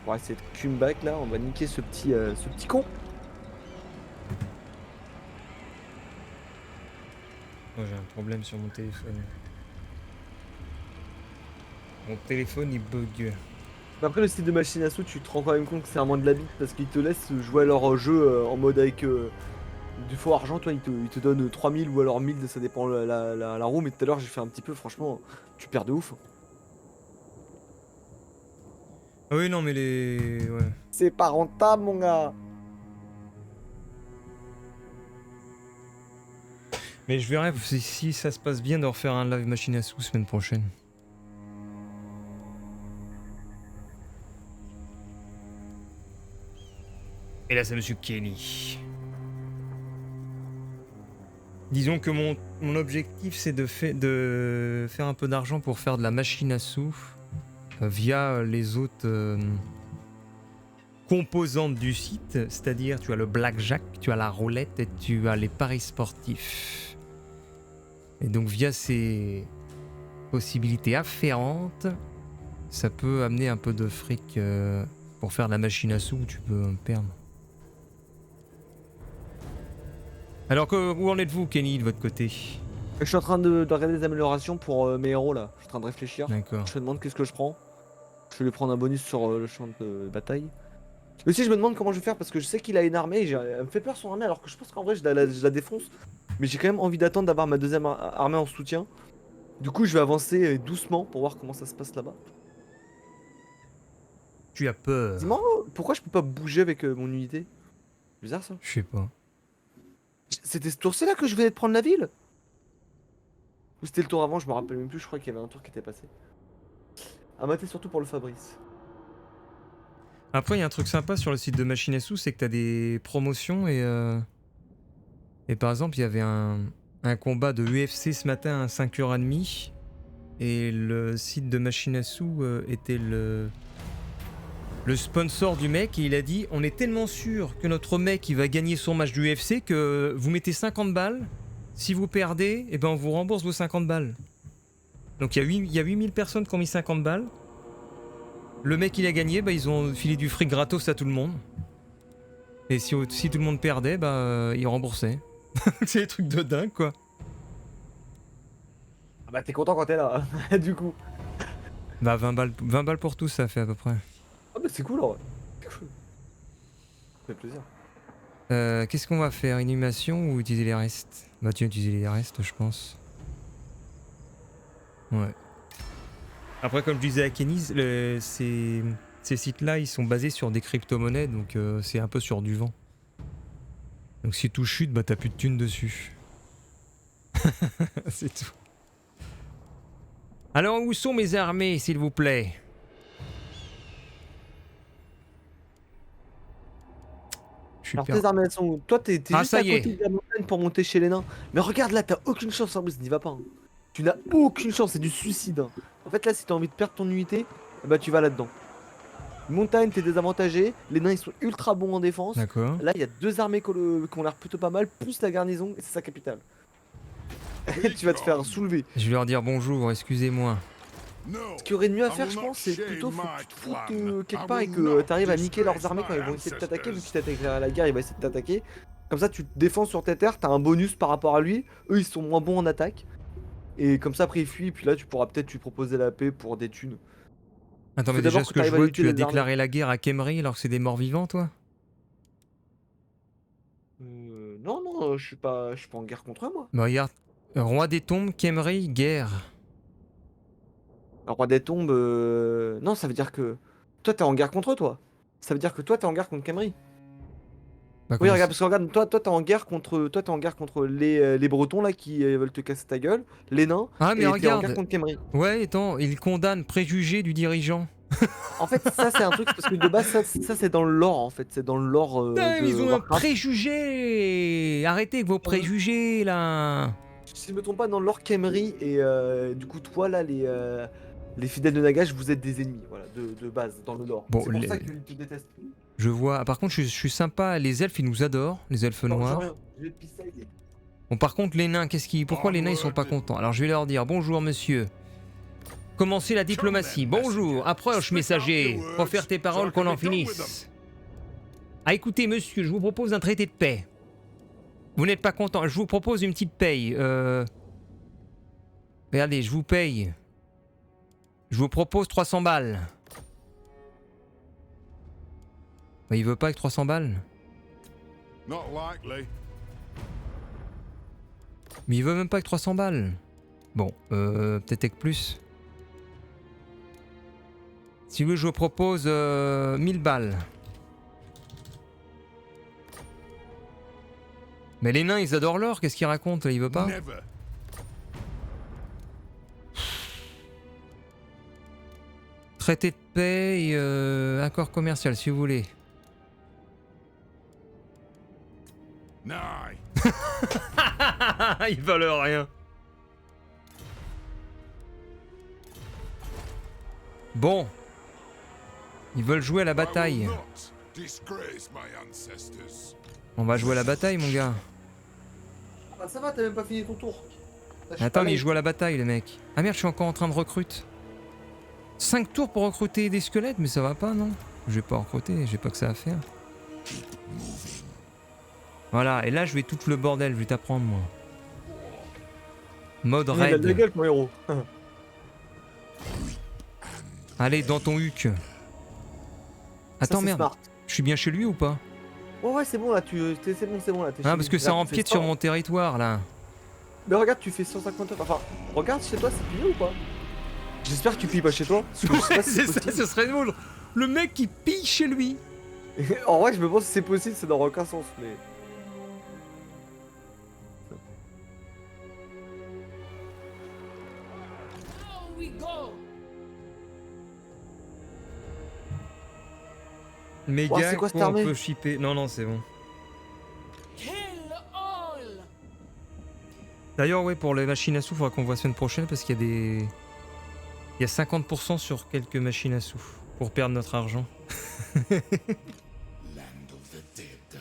On va essayer de comeback là, on va niquer ce petit con. Oh, j'ai un problème sur mon téléphone. Mon téléphone il bug. Mais après le style de machine à sous, tu te rends quand même compte que c'est vraiment de la bite parce qu'ils te laissent jouer à leur jeu en mode avec du faux argent, toi ils te donnent 3000 ou alors 1000, ça dépend la roue, mais tout à l'heure j'ai fait un petit peu, franchement, tu perds de ouf. Ah oui, non, mais les. Ouais. C'est pas rentable mon gars. Mais je verrai si ça se passe bien de refaire un live machine à sous semaine prochaine. Et là, c'est Monsieur Kenny. Disons que mon objectif, c'est de faire un peu d'argent pour faire de la machine à sous via les autres composantes du site. C'est-à-dire, tu as le blackjack, tu as la roulette et tu as les paris sportifs. Et donc, via ces possibilités afférentes, ça peut amener un peu de fric pour faire de la machine à sous où tu peux perdre. Alors que, où en êtes-vous, Kenny, de votre côté? Je suis en train de regarder des améliorations pour mes héros là, je suis en train de réfléchir. D'accord. Je me demande qu'est-ce que je prends. Je vais lui prendre un bonus sur le champ de bataille. Mais aussi je me demande comment je vais faire parce que je sais qu'il a une armée et elle me fait peur son armée alors que je pense qu'en vrai je la défonce. Mais j'ai quand même envie d'attendre d'avoir ma deuxième armée en soutien. Du coup je vais avancer doucement pour voir comment ça se passe là-bas. Tu as peur? Dis-moi, pourquoi je peux pas bouger avec mon unité? Bizarre ça. Je sais pas. C'était ce tour-ci là que je venais de prendre la ville? Ou c'était le tour avant, je me rappelle même plus, je crois qu'il y avait un tour qui était passé. À mater surtout pour le Fabrice. Après, il y a un truc sympa sur le site de Machine à sous, c'est que tu as des promotions et par exemple, il y avait un combat de UFC ce matin à 5h30 et le site de Machine à sous était le sponsor du mec et il a dit on est tellement sûr que notre mec il va gagner son match du UFC que vous mettez 50 balles, si vous perdez, et ben on vous rembourse vos 50 balles. Donc il y a 8000 personnes qui ont mis 50 balles. Le mec il a gagné, bah, ils ont filé du fric gratos à tout le monde. Et si tout le monde perdait, bah ils remboursaient. C'est des trucs de dingue quoi. Ah bah t'es content quand t'es là, du coup. Bah 20 balles pour tous ça fait à peu près. Ah bah c'est cool en vrai. C'est cool. Ça fait plaisir. Qu'est-ce qu'on va faire? Inhumation ou utiliser les restes? Bah tu vas utiliser les restes je pense. Ouais. Après comme je disais à Kenny, ces sites-là ils sont basés sur des crypto-monnaies donc c'est un peu sur du vent. Donc si tout chute, bah t'as plus de thunes dessus. C'est tout. Alors où sont mes armées s'il vous plaît? Je suis Alors perdu. tes armées elles sont où? Toi t'es Ah, juste ça à y est. côté de la montagne pour monter chez les nains. Mais regarde là, t'as aucune chance Fabrice, n'y va pas. Hein. Tu n'as aucune chance, c'est du suicide. Hein. En fait là si t'as envie de perdre ton unité, bah tu vas là-dedans. Montagne t'es désavantagé, les nains ils sont ultra bons en défense. D'accord. Là il y a deux armées qui ont l'air plutôt pas mal, plus la garnison et c'est sa capitale. Tu vas te faire soulever. Je vais leur dire bonjour, excusez-moi. Ce qu'il y aurait de mieux à faire, je pense, c'est plutôt faut que tu te foutes quelque part et que t'arrives à niquer leurs armées quand ils vont essayer de t'attaquer. Vu que tu t'attaques à la guerre, il va essayer de t'attaquer. Comme ça, tu te défends sur tes terres, t'as un bonus par rapport à lui. Eux, ils sont moins bons en attaque. Et comme ça, après, ils fuient. Puis là, tu pourras peut-être lui proposer la paix pour des thunes. Attends, Faut mais déjà, d'abord ce que que je t'arrives à vois, niquer tu as les armées. déclaré la guerre à Khemri alors que c'est des morts vivants, toi? Non, non, je suis pas en guerre contre eux, moi. Bah regarde, roi des tombes, Khemri, guerre. Le roi des tombes, non, ça veut dire que toi, t'es en guerre contre eux, toi. Ça veut dire que toi, t'es en guerre contre Khemri. Bah, Oui, comment regarde, parce que regarde, toi, t'es en guerre contre les Bretons là qui veulent te casser ta gueule, les nains, Ah, mais et t'es en guerre regarde. contre Khemri. Ouais, attends, il condamne préjugés du dirigeant. En fait, ça c'est un truc parce que de base, ça c'est dans le lore en fait, c'est dans le lore Putain, de ils ont un Warcraft. préjugé. Arrêtez avec vos préjugés, là. Si je me trompe pas, dans le lore Khemri et du coup toi là, les fidèles de Nagash, vous êtes des ennemis, voilà, de base dans le lore. Bon, C'est pour les- ça qu'ils te détestent. Je vois. Ah, par contre, je suis sympa. Les elfes, ils nous adorent. Les elfes Non, j'ai noirs. rien, je vais te pisser, il est- Bon, par contre, les nains, pourquoi les nains, ils sont pas contents? Alors, je vais leur dire bonjour, monsieur. Commencez la diplomatie. Bonjour. Approche, messager. Profère tes paroles qu'on en finisse. Ah, écoutez, monsieur, je vous propose un traité de paix. Vous n'êtes pas content? Je vous propose une petite paye. Regardez, je vous paye. Je vous propose 300 balles. Bah, il veut pas avec 300 balles. Not likely. Mais il veut même pas avec 300 balles. Bon, peut-être avec plus. Si vous voulez, je vous propose 1000 balles. Mais les nains, ils adorent l'or. Qu'est-ce qu'ils racontent? Il veut pas? Never. Traité de paix et accord commercial, si vous voulez. Nigh. Ils veulent rien. Bon. Ils veulent jouer à la I will bataille. not disgrace my ancestors. On va jouer à la bataille, mon gars. Ah, ça va, t'as même pas fini ton tour. Là, je suis Attends, pas mais ils late. jouent à la bataille, les mecs. Ah merde, je suis encore en train de recruter. 5 tours pour recruter des squelettes, mais ça va pas, non? Je vais pas recruter, j'ai pas que ça à faire. Voilà, et là, je vais tout le bordel, je vais t'apprendre, moi. Mode Il a de la raid. gueule, mon héros. Allez, dans ton huc. Ça, Attends, c'est merde. smart. Je suis bien chez lui ou pas? Ouais, c'est bon là, c'est bon là. t'es Ah, chez parce lui. que ça Là, tu fais empiète 100. sur mon territoire, là. Mais regarde, tu fais 150 heures. Enfin, regarde chez toi, c'est plié ou pas? J'espère que tu pilles pas chez toi. Parce que je sais pas si c'est possible. ce serait drôle. Le mec qui pille chez lui. En vrai, je me demande si c'est possible, c'est dans aucun sens, mais. Now we go. Méga, Oh, c'est quoi cette on armée peut shipper. Non, non, c'est bon. Kill all. D'ailleurs, ouais, pour les machines à sous, il faudra qu'on voit la semaine prochaine parce qu'il y a des. Il y a 50% sur quelques machines à sous pour perdre notre argent.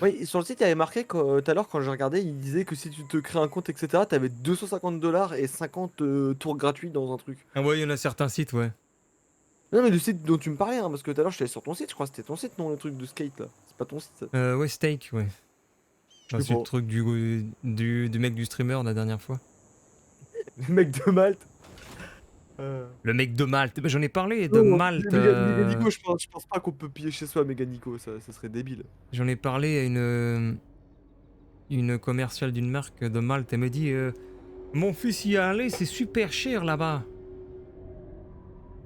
Oui, sur le site, il y avait marqué tout à l'heure quand j'ai regardé, il disait que si tu te crées un compte, etc., t'avais 250 $ et 50 tours gratuits dans un truc. Ah ouais, il y en a certains sites, ouais. Non, mais le site dont tu me parlais, hein, parce que tout à l'heure, j'étais sur ton site, je crois que c'était ton site, non, le truc de skate là. C'est pas ton site, ça. Ouais, Steak, ouais. Je Ah, sais c'est le pas. truc du mec du streamer la dernière fois. Le mec de Malte. Le mec de Malte. Bah, j'en ai parlé de Malte. Méganico, je pense pas qu'on peut piller chez soi, Méganico, ça serait débile. J'en ai parlé à une commerciale d'une marque de Malte. Elle me dit mon fils y est allé, c'est super cher là-bas.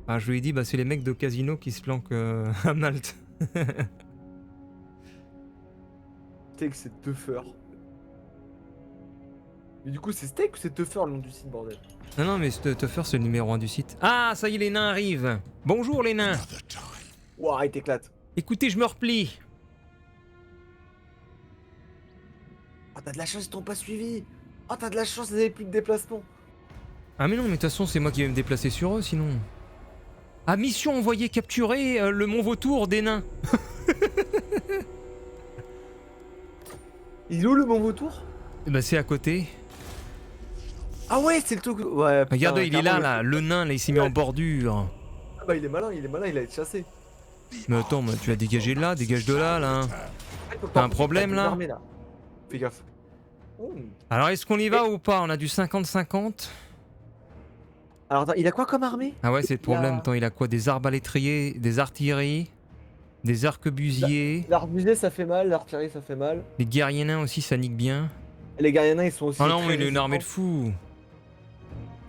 Ah, je lui ai dit bah, c'est les mecs de casino qui se planquent à Malte. Steak, c'est Tuffer. Mais du coup, c'est Steak ou c'est Tuffer le nom du site, bordel? Non, non, mais Tuffer, c'est le numéro 1 du site. Ah, ça y est, les nains arrivent. Bonjour, les nains. Ouah, il t'éclate. Écoutez, je me replie. Oh, t'as de la chance, ils t'ont pas suivi. Oh, t'as de la chance, ils avaient plus de déplacement. Ah, mais non, mais de toute façon, c'est moi qui vais me déplacer sur eux, sinon. Ah, mission envoyée capturer le Mont Vautour des nains. Il est où le Mont Vautour? Eh ben, c'est à côté. Ah ouais, c'est le truc. Ouais, putain, Regarde, il est là, clairement, là, le nain, là, il s'est mis en bordure. Ah bah il est malin, il a été chassé. Mais attends, mais tu vas dégager de là, dégage de là, là. T'as un problème, là Fais gaffe. Oh. Alors, est-ce qu'on y va ou pas? On a du 50-50. Alors attends, il a quoi comme armée? Ah ouais, c'est le Il a- problème. Attends, il a quoi? Des arbalétriers, des artilleries, des arquebusiers. L'arbusier ça fait mal, l'artillerie ça fait mal. Les guerriers nains aussi, ça nique bien. Et les guerriers nains ils sont aussi. Ah non, très mais il a une armée de résistants. fous.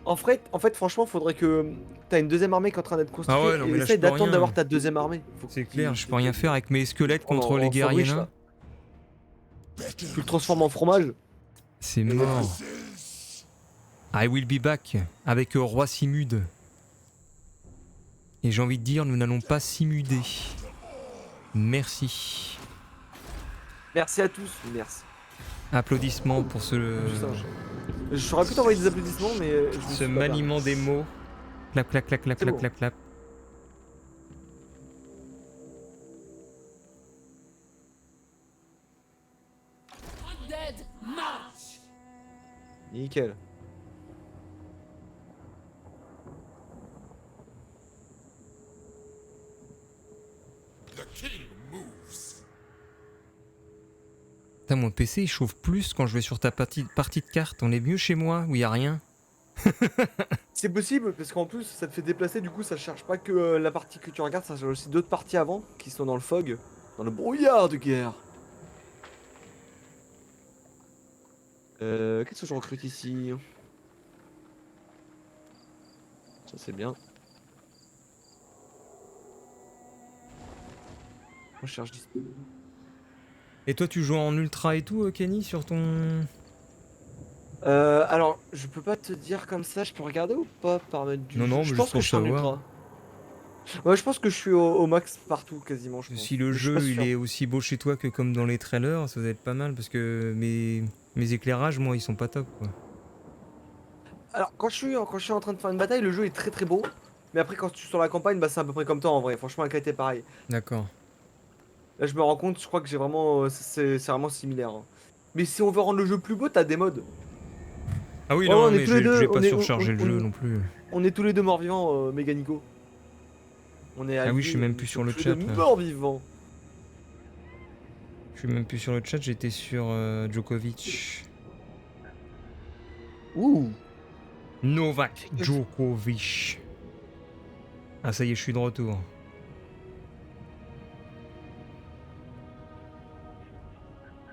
En fait, franchement, faudrait que. T'as une deuxième armée qui est en train d'être constituée. Ah ouais, non, mais et là, essaye je peux d'attendre rien. d'avoir ta deuxième armée. C'est clair, je peux rien faire avec mes squelettes contre En les guerriers sandwich, nains. là. Tu le transformes en fromage. C'est mort. I will be back avec Roi Simude. Et j'ai envie de dire, nous n'allons pas simuder. Merci. Merci à tous, merci. Applaudissements pour ce, Je saurais plus t'envoyer des applaudissements, mais je me ce suis pas maniement des mots. Clap, clap, clap, clap, C'est clap, bon. clap, clap. Undead march! permis. Nickel. The king moves. Putain, mon PC il chauffe plus quand je vais sur ta partie de carte. On est mieux chez moi où il y a rien. C'est possible, parce qu'en plus, ça te fait déplacer, du coup, ça cherche pas que la partie que tu regardes, ça cherche aussi d'autres parties avant, qui sont dans le fog, dans le brouillard de guerre. Qu'est-ce que je recrute ici? Ça c'est bien. On cherche disponible. Et toi, tu joues en ultra et tout, Kenny, sur ton. Alors, je peux pas te dire comme ça, je peux regarder ou pas par mettre du. Non, non, je mais pense juste que pour je suis en savoir. ultra. Ouais, je pense que je suis au max partout quasiment. Je pense. Si le Je suis jeu pas il sûr. est aussi beau chez toi que comme dans les trailers, ça doit être pas mal parce que mes éclairages, moi, ils sont pas top quoi. Alors, quand je suis en train de faire une bataille, le jeu est très très beau. Mais après, quand tu es sur la campagne, bah, c'est à peu près comme toi en vrai. Franchement, la qualité est pareille. D'accord. Là, je me rends compte, je crois que j'ai vraiment. C'est vraiment similaire. Hein. Mais si on veut rendre le jeu plus beau, t'as des mods. Ah oui, Ouais, non, on est mais tous je les vais deux, pas on est- surcharger le on- jeu non plus. On est tous les deux morts vivants, Méganico. On est Ah oui, alliés, je suis même on plus est sur le tous les chat, deux là. morts vivants. Je suis même plus sur le chat, j'étais sur Djokovic. Ouh. Novak Djokovic. Ah ça y est, je suis de retour.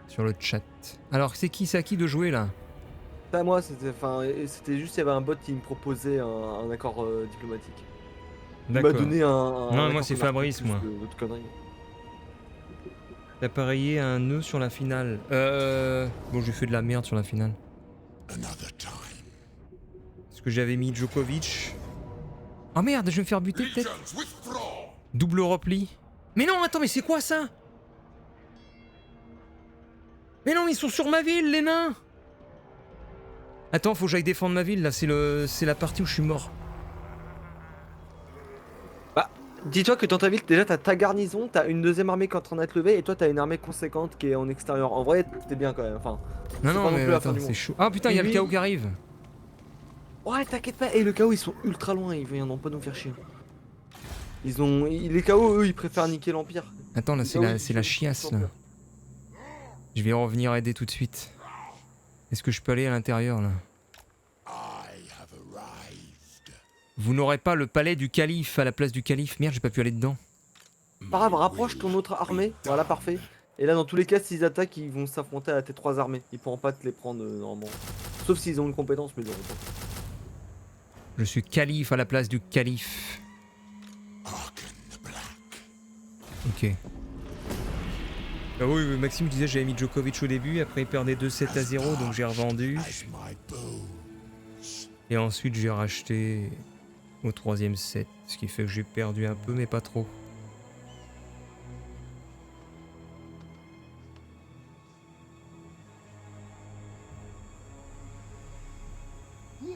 Sur le chat. Alors c'est à qui de jouer là? À moi, c'était juste, il y avait un bot qui me proposait un accord diplomatique. Il m'a D'accord. donné un Non, moi, accord c'est commercial Fabrice, plus moi. d'autres conneries. T'as parié un nœud sur la finale. Bon, j'ai fait de la merde sur la finale. Another time. Parce que j'avais mis Djokovic. Oh merde, je vais me faire buter peut-être. Legions withdraw. Double repli. Mais non, attends, mais c'est quoi ça? Mais non, mais ils sont sur ma ville, les nains. Attends, faut que j'aille défendre ma ville, là, c'est la partie où je suis mort. Bah, dis-toi que dans ta ville, déjà, t'as ta garnison, t'as une deuxième armée qui est en train d'être levée, et toi, t'as une armée conséquente qui est en extérieur. En vrai, t'es bien quand même. Enfin, Non, c'est non, pas non mais plus la fin attends, du c'est monde. chaud. Ah putain, il y a le Oui. chaos qui arrive. Ouais, t'inquiète pas. Et le chaos, ils sont ultra loin, ils viendront pas nous faire chier. Les chaos, eux, ils préfèrent niquer l'Empire. Attends, là, Les c'est chaos, la, ils c'est la sont chiasse, ultra là. Je vais revenir aider tout de suite. Est-ce que je peux aller à l'intérieur, là? I have arrived. Vous n'aurez pas le palais du calife à la place du calife. Merde, j'ai pas pu aller dedans. Pas grave, rapproche ton autre armée. Voilà, parfait. Et là, dans tous les cas, s'ils attaquent, ils vont s'affronter à tes trois armées. Ils pourront pas te les prendre normalement. Sauf s'ils ont une compétence, mais ils auront pas. Je suis calife à la place du calife. Hearken the black. Ok. Ah oui, mais Maxime disait j'avais mis Djokovic au début, après il perdait 2-7 à 0, donc j'ai revendu. As my bones. Et ensuite j'ai racheté au troisième set, ce qui fait que j'ai perdu un peu, mais pas trop.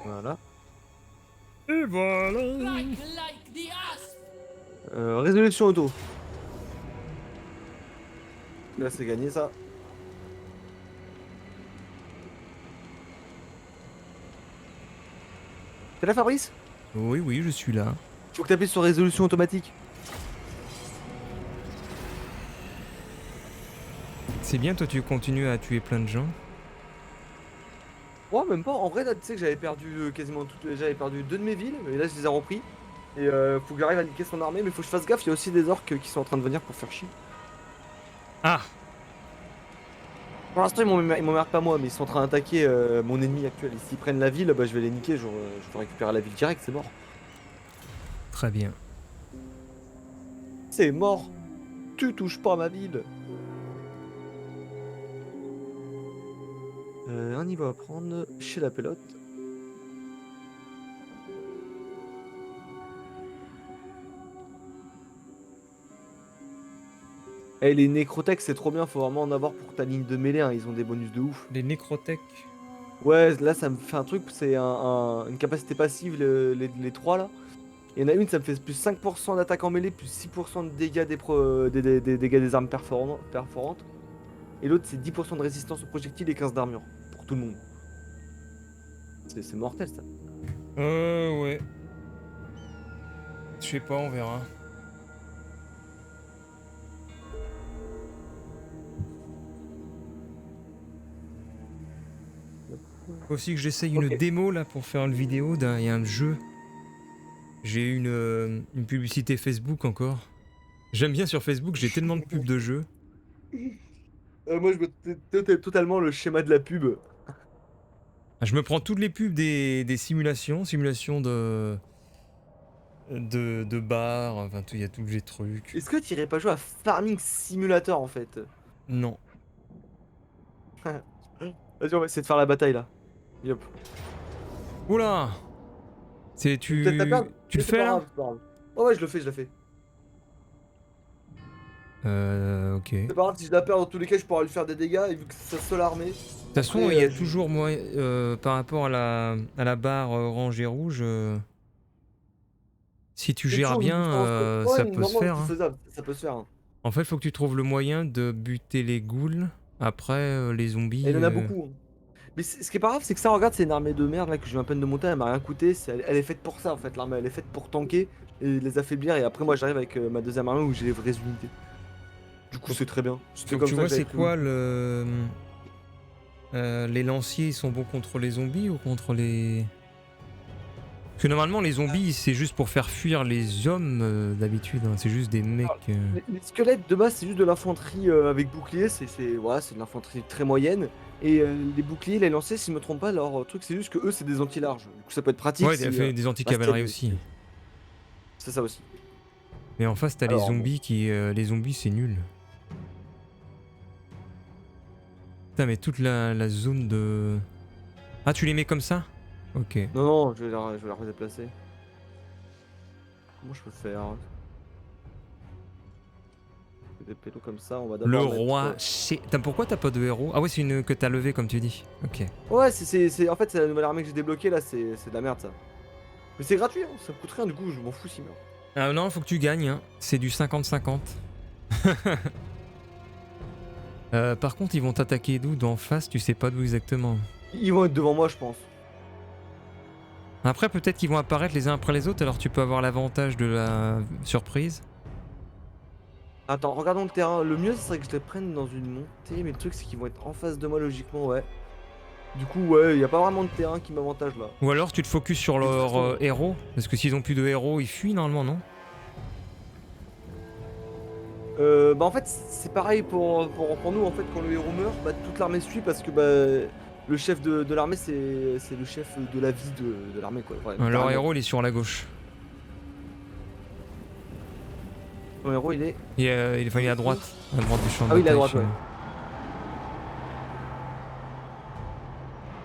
Voilà. Et voilà. Strike like the asp! Résolution auto. Là, c'est gagné ça. T'es là, Fabrice? Oui, oui, je suis là. Faut que t'appuies sur résolution automatique. C'est bien, toi, tu continues à tuer plein de gens. Ouais, même pas. En vrai, là, tu sais que j'avais perdu quasiment toutes. J'avais perdu 2 de mes villes, mais là, je les ai repris. Et faut que j'arrive à niquer son armée, mais faut que je fasse gaffe. Il y a aussi des orques qui sont en train de venir pour faire chier. Ah! Pour l'instant, ils m'emmerdent pas moi, mais ils sont en train d'attaquer mon ennemi actuel. Et s'ils prennent la ville, bah, je vais les niquer. Genre, je vais récupérer la ville direct, c'est mort. Très bien. C'est mort. Tu touches pas à ma ville. Un niveau à prendre chez la pelote. Eh, les nécrotech, c'est trop bien. Faut vraiment en avoir pour ta ligne de mêlée. Hein. Ils ont des bonus de ouf. Les nécrotech. Ouais, là, ça me fait un truc. C'est une capacité passive, les 3 là. Il y en a une, ça me fait plus 5% d'attaque en mêlée, plus 6% de dégâts des dégâts des armes perforantes. Et l'autre, c'est 10% de résistance aux projectiles et 15 d'armure. Pour tout le monde. C'est mortel ça. Ouais. Je sais pas, on verra. Faut aussi que j'essaye une Ok. démo là pour faire une vidéo d'un jeu. J'ai eu une publicité Facebook encore. J'aime bien sur Facebook, j'ai tellement de pubs de jeux. Moi, je me totalement le schéma de la pub. Je me prends toutes les pubs des simulations de bars, enfin il y a tous les trucs. Est-ce que tu irais pas jouer à Farming Simulator en fait? Non. Vas-y, on va essayer de faire la bataille là. Yop. Oula! C'est Peut-être la perdre, tu le mais c'est pas fais là? grave, c'est pas grave. Oh ouais, je le fais, je le fais. Ok. De C'est pas grave, si je la perds dans tous les cas, je pourrais lui faire des dégâts et vu que c'est sa seule armée. toute façon, il y a toujours moi par rapport à la barre orange et rouge. Si tu gères bien, ça peut se faire. C'est Hein. faisable, ça peut se faire. Hein. En fait, faut que tu trouves le moyen de buter les ghouls. Après, les zombies. Et il en a beaucoup. Hein. Mais ce qui est pas grave, c'est que ça, regarde, c'est une armée de merde là que je viens à peine de monter, elle m'a rien coûté. Elle est faite pour ça en fait, l'armée, elle est faite pour tanker et les affaiblir. Et après, moi j'arrive avec ma deuxième armée où j'ai les vraies unités. Du coup, c'est très bien. C'était Donc comme tu ça vois, que j'avais c'est pris quoi le. Les lanciers, ils sont bons contre les zombies ou contre les. Parce que normalement, les zombies, c'est juste pour faire fuir les hommes d'habitude. Hein. C'est juste des mecs. Les squelettes de base, c'est juste de l'infanterie avec bouclier, voilà, c'est de l'infanterie très moyenne. Et les boucliers, les lancers, si je me trompe pas, leur truc, c'est juste que eux, c'est des anti-larges. Du coup, ça peut être pratique. Ouais, si, il a fait des anti-cavalerie aussi. C'est ça aussi. Mais en face, t'as les Alors, zombies qui. Les zombies, c'est nul. Putain, mais toute la zone de. Ah, tu les mets comme ça? Ok. Non, non, je vais la redéplacer. Comment je peux faire? Des pélos comme ça, on va d'abord Le mettre, roi. Pourquoi t'as pas de héros? Ah, ouais, c'est une que t'as levée, comme tu dis. Ok. Ouais, en fait, c'est la nouvelle armée que j'ai débloquée là, c'est de la merde ça. Mais c'est gratuit, hein, ça me coûte rien, du coup, je m'en fous s'il meurt. Ah non, faut que tu gagnes. Hein. C'est du 50-50. Par contre, ils vont t'attaquer d'où? D'en face, tu sais pas d'où exactement. Ils vont être devant moi, je pense. Après, peut-être qu'ils vont apparaître les uns après les autres, alors tu peux avoir l'avantage de la surprise. Attends, regardons le terrain. Le mieux, ce serait que je les prenne dans une montée, mais le truc, c'est qu'ils vont être en face de moi, logiquement, ouais. Du coup, ouais, y a pas vraiment de terrain qui m'avantage là. Ou alors tu te focuses sur leur héros, parce que s'ils ont plus de héros, ils fuient normalement, non? Bah en fait, c'est pareil pour nous, en fait, quand le héros meurt, bah toute l'armée suit parce que bah le chef de l'armée, c'est le chef de la vie de l'armée, quoi. Ouais, Leur littéralement. héros, il est sur la gauche. Ton héros, il est... Il est à droite du champ de Ah oui, il est à bataille, droite, chez ouais. nous.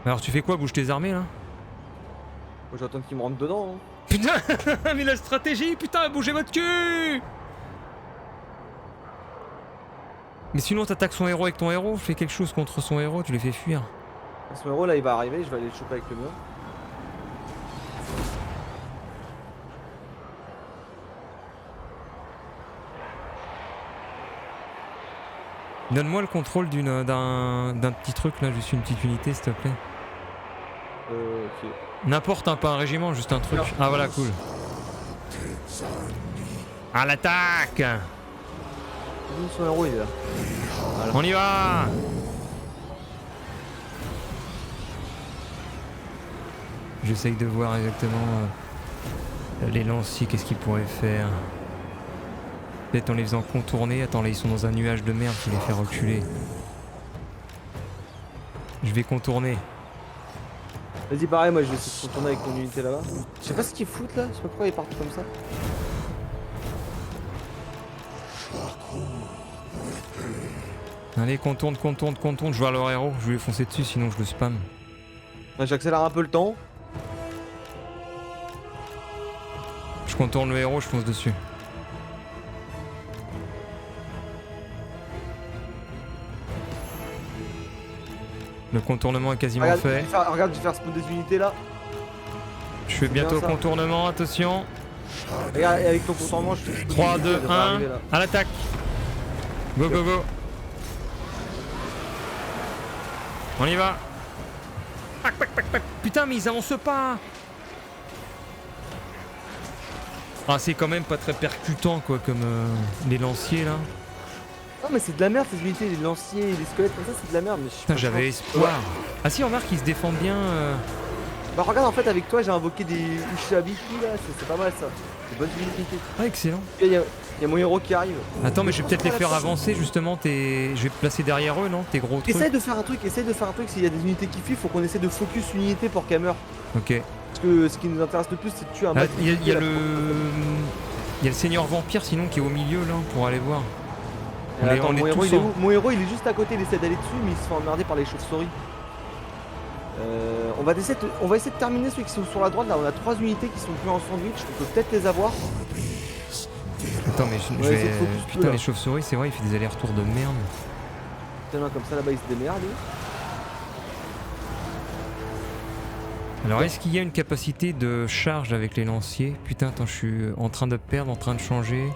Alors tu fais quoi? Bouge tes armées là? Moi, j'attends qu'il me rentre dedans. Hein. Putain, mais la stratégie, putain, bougez votre cul! Mais sinon t'attaques son héros avec ton héros, fais quelque chose contre son héros, tu les fais fuir. Son héros, là, il va arriver, je vais aller le choper avec le mur. Donne-moi le contrôle d'un petit truc là, juste une petite unité s'il te plaît. Ok. N'importe pas un régiment, juste un truc. Ah voilà, cool. À l'attaque! Son héros il est là. On y va! J'essaye de voir exactement les lanciers, qu'est-ce qu'ils pourraient faire. Peut-être en les faisant contourner. Attends, là ils sont dans un nuage de merde qui les fait reculer. Je vais contourner. Vas-y pareil, moi je vais essayer de retourner avec mon unité là-bas. Je sais pas ce qu'ils foutent là, je sais pas pourquoi ils partent comme ça. Allez, contourne, contourne, contourne. Je vois leur héros, je vais les foncer dessus sinon je le spam. Ouais, j'accélère un peu le temps. Je contourne le héros, je fonce dessus. Le contournement est quasiment Regarde, fait. regarde, je vais faire spawn des unités là. Je fais c'est bientôt bien le ça. contournement, attention. Regarde, et avec ton contournement, je te spawn 3, des 2, unités, ça devrait 1, arriver, là. à l'attaque. Go, go, go. On y va. Pac, pac, pac, pac. Putain, mais ils avancent pas. Ah, c'est quand même pas très percutant, quoi, comme les lanciers, là. Non mais c'est de la merde ces unités, les lanciers, les squelettes comme ça, c'est de la merde. Mais je Putain, j'avais espoir. Ah si, remarque, ils se défendent bien. Bah regarde, en fait avec toi j'ai invoqué des Ushabiki là, c'est pas mal ça. C'est bonne unités. Ah, excellent. Il y a mon héros qui arrive. Attends, mais je vais peut-être les faire avancer, justement. Je vais te placer derrière eux, non? Tes gros trucs. Essaye de faire un truc, s'il y a des unités qui fuient, faut qu'on essaie de focus une unité pour qu'elle meure. Ok. Parce que ce qui nous intéresse le plus c'est de tuer un Ah, max il y a d'unités, là, le seigneur vampire, sinon, qui est au milieu, là, pour aller voir. pour- Attends, on est mon héros tous il est en- où? Mon héros il est juste à côté, il essaie d'aller dessus mais il se fait emmerder par les chauves-souris. On va essayer de terminer ceux qui sont sur la droite là, on a 3 unités qui sont plus en sandwich, on peut peut-être les avoir. Attends, mais je Ouais, vais. essaye de focus peu, Putain, là. les chauves-souris, c'est vrai, il fait des allers-retours de merde. Tiens, comme ça là-bas il se démerde. lui. Alors, est-ce qu'il y a une capacité de charge avec les lanciers? Putain, attends, je suis en train de perdre, en train de changer.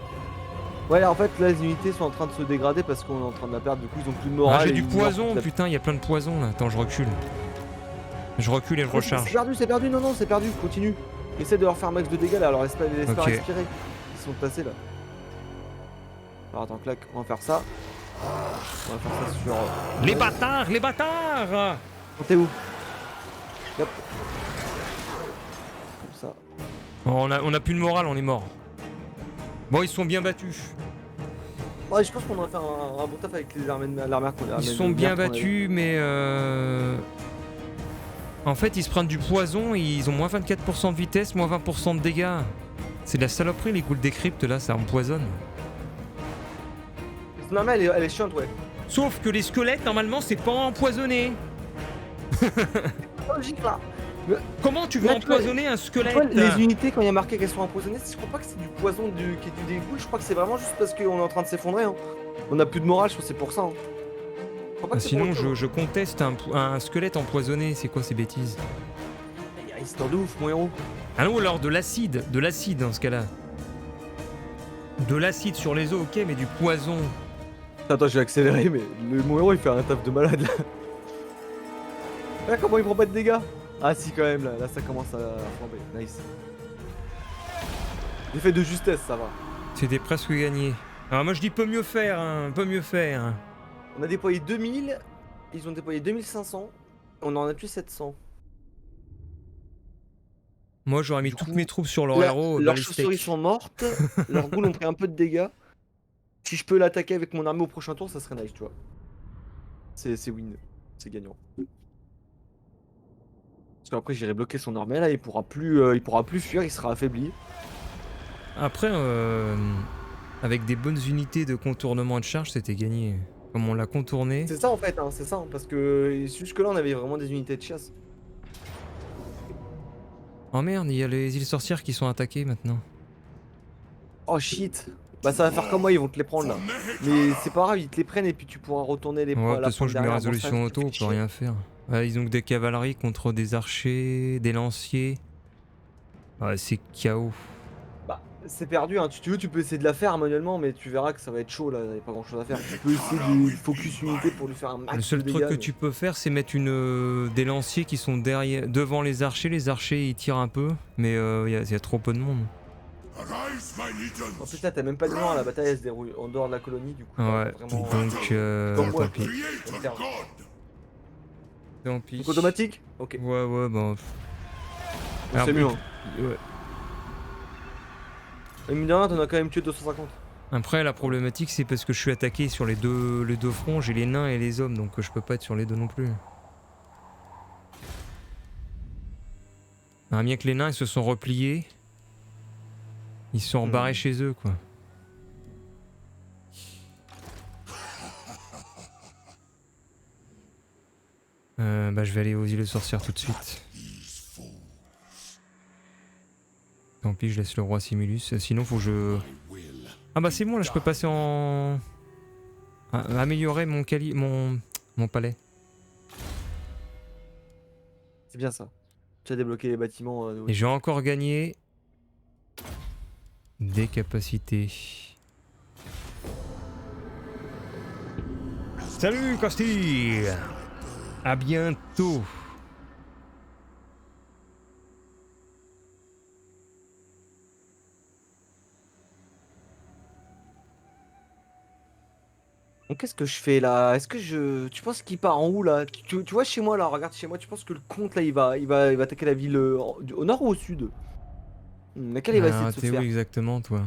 Ouais, en fait, là, les unités sont en train de se dégrader parce qu'on est en train de la perdre. Du coup, ils ont plus de morale. Ah, j'ai et du ils meurent poison, petit à putain, il y a plein de poison là. Attends, je recule. Je recule et je petit. recharge. C'est perdu, non, c'est perdu, continue. Essaie de leur faire max de dégâts là, alors laisse pas Ok. respirer. Ils sont passés là. Alors attends, clac, on va faire ça. On va faire ça sur. Les bâtards, les bâtards! T'es où? Hop. Comme ça. Oh, on a plus de morale, on est mort. Bon, ils sont bien battus. Ouais, je pense qu'on va faire un bon taf avec les armées de l'armée qu'on a. Ils sont bien battus, mais en fait, ils se prennent du poison et ils ont moins 24% de vitesse, moins 20% de dégâts. C'est de la saloperie, les ghouls des cryptes là, ça empoisonne. Son armée, elle est chiante, ouais. Sauf que les squelettes, normalement, c'est pas empoisonné. Logique là. Comment tu veux Là, tu vois, empoisonner un Tu squelette? vois, les unités, quand il y a marqué qu'elles sont empoisonnées, je crois pas que c'est du poison qui est du dégoût, je crois que c'est vraiment juste parce qu'on est en train de s'effondrer. Hein. On a plus de morale, je crois que c'est pour ça. Hein. Je crois pas que c'est pour Sinon, autre chose. je conteste un squelette empoisonné. C'est quoi ces bêtises? Il y a histoire de ouf, mon héros. Ah non, alors de l'acide dans ce cas-là. De l'acide sur les os, ok, mais du poison. Attends, j'ai accéléré, mais mon héros il fait un taf de malade là. Là, comment il prend pas de dégâts? Ah, si, quand même, là ça commence à flamber. Nice. L'effet de justesse, ça va. C'était presque gagné. Alors moi je dis peut mieux faire, hein, peut mieux faire. On a déployé 2000, ils ont déployé 2500, on en a tué 700. Moi j'aurais mis Du toutes coup, mes troupes sur leur Là, héros dans leurs les chauves-souris steaks. sont mortes, leurs ghouls ont pris un peu de dégâts. Si je peux l'attaquer avec mon armée au prochain tour, ça serait nice, tu vois. C'est win, c'est gagnant. Parce qu'après j'irai bloquer son armée là, il pourra plus fuir, il sera affaibli. Après, avec des bonnes unités de contournement et de charge, c'était gagné. Comme on l'a contourné. C'est ça en fait, hein, c'est ça, hein, parce que jusque là on avait vraiment des unités de chasse. Oh merde, il y a les îles sorcières qui sont attaquées maintenant. Oh shit. Bah ça va faire comme moi, ils vont te les prendre là. Mais c'est pas grave, ils te les prennent et puis tu pourras retourner les Ouais, de points. toute façon, je mets résolution auto, on peut rien faire. Ouais, ils ont que des cavaleries contre des archers, des lanciers. Ouais, c'est chaos. Bah, c'est perdu, hein. Tu veux, tu peux essayer de la faire manuellement, mais tu verras que ça va être chaud là, y a pas grand chose à faire. Tu peux essayer de focus unité pour lui faire un Le max seul de truc dégâts. que mais- tu peux faire, c'est mettre des lanciers qui sont devant les archers. Les archers ils tirent un peu, mais y a trop peu de monde. Arise, my legions. En plus là, t'as même pas de mort, la bataille elle se déroule en dehors de la colonie, du coup. t'as Ouais, vraiment... donc Comme moi, tant pis. Creator God. Tant pis. Donc automatique. Ok. Ouais, ouais, bah. C'est Alors, mieux. Hein. ouais. Et mine de rien, t'en as quand même tué 250. Après, la problématique, c'est parce que je suis attaqué sur les deux fronts. J'ai les nains et les hommes, donc je peux pas être sur les deux non plus. Ah, bien que les nains ils se sont repliés. Ils se sont rebarrés chez eux, quoi. Bah, je vais aller aux îles de sorcières tout de suite. Tant pis, je laisse le roi Simulus. Sinon, faut que je. Ah, bah, c'est bon, là, je peux passer en. Améliorer mon palais. C'est bien ça. Tu as débloqué les bâtiments. Et j'ai encore gagné des capacités. Salut Castille. À bientôt. Donc qu'est-ce que je fais là? Est-ce que je... Tu penses qu'il part en où là? Tu vois chez moi là, regarde chez moi, tu penses que le comte là il va attaquer la ville au nord ou au sud? Laquelle il va essayer de se T'es où faire? exactement, toi?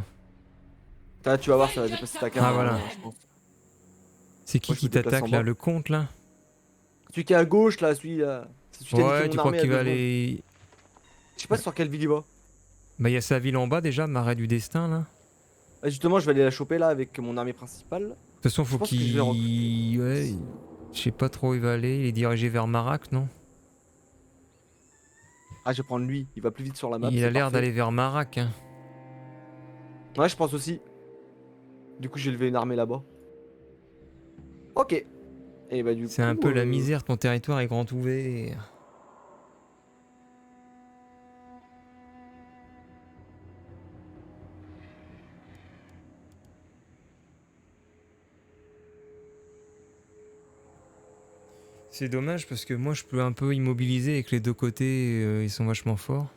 Ah, tu vas voir, ça va dépasser ta carte. Ah, voilà. je pense. C'est qui Moi, je me déplace t'attaque en là? bas. Le comte là? Celui qui est à gauche là, celui là. C'est celui qui a niqué Ouais, mon tu crois armée à qu'il va 2 secondes. aller. Je sais pas sur quelle ville il va. Bah, il y a sa ville en bas déjà, Marais du Destin là. Ah, justement, je vais aller la choper là avec mon armée principale. De toute façon, faut pense que je vais qu'il. Ouais, je sais pas trop où il va aller. Il est dirigé vers Marac, non? Ah, je vais prendre lui, il va plus vite sur la map. Il c'est a l'air parfait. d'aller vers Marac. Hein. Ouais, je pense aussi. Du coup, j'ai levé une armée là-bas. Ok. Et bah, du coup. C'est un peu la misère, ton territoire est grand ouvert. C'est dommage parce que moi je peux un peu immobiliser et que les deux côtés ils sont vachement forts.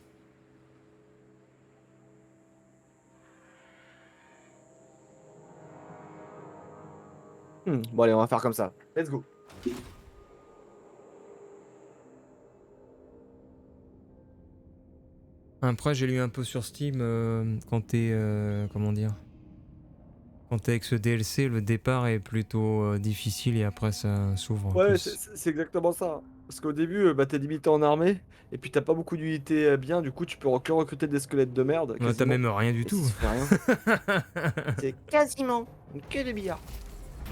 Bon, allez, on va faire comme ça. Let's go. Après j'ai lu un peu sur Steam quand t'es comment dire, quand t'es avec ce DLC le départ est plutôt difficile et après ça s'ouvre Ouais, plus. c'est exactement ça. Parce qu'au début, bah, t'es limité en armée, et puis t'as pas beaucoup d'unités bien, du coup tu peux que recruter des squelettes de merde. Ouais, t'as quasiment, même rien du et tout. ça fait rien. C'est quasiment que de billard.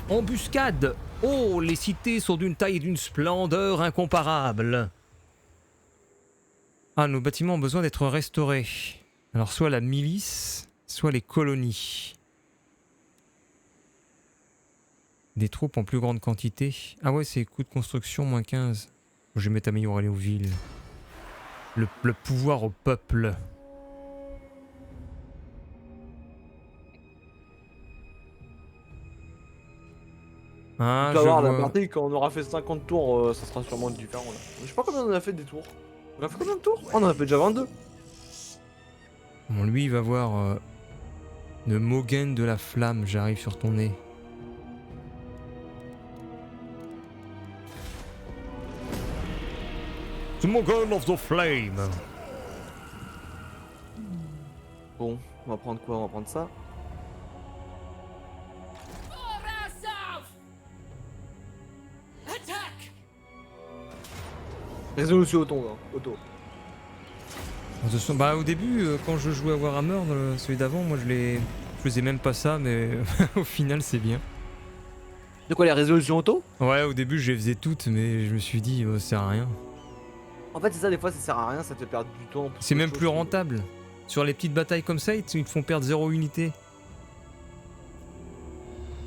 Embuscade. Oh, les cités sont d'une taille et d'une splendeur incomparable. Ah, nos bâtiments ont besoin d'être restaurés. Alors soit la milice, soit les colonies. Des troupes en plus grande quantité. Ah ouais, c'est coût de construction moins 15. Je vais mettre améliorer aux villes. Le pouvoir au peuple. Ah, Tu vas je voir, la vois. partie, quand on aura fait 50 tours, ça sera sûrement différent là. Je sais pas combien on a fait des tours. On a fait combien de tours? On en a fait déjà 22. Bon, lui, il va voir le Mogen de la flamme. J'arrive sur ton nez. The Mogen of the Flame. Bon, on va prendre quoi? On va prendre ça. Orasov! Attack! Résolution auto, hein, auto. Bah, au début, quand je jouais à Warhammer, celui d'avant, moi je faisais même pas ça, mais au final c'est bien. De quoi, les résolutions auto? Ouais, au début je les faisais toutes, mais je me suis dit, ça sert à rien. En fait, c'est ça, des fois ça sert à rien, ça te fait perdre du temps. C'est même plus rentable. Sur les petites batailles comme ça, ils te font perdre 0 unité.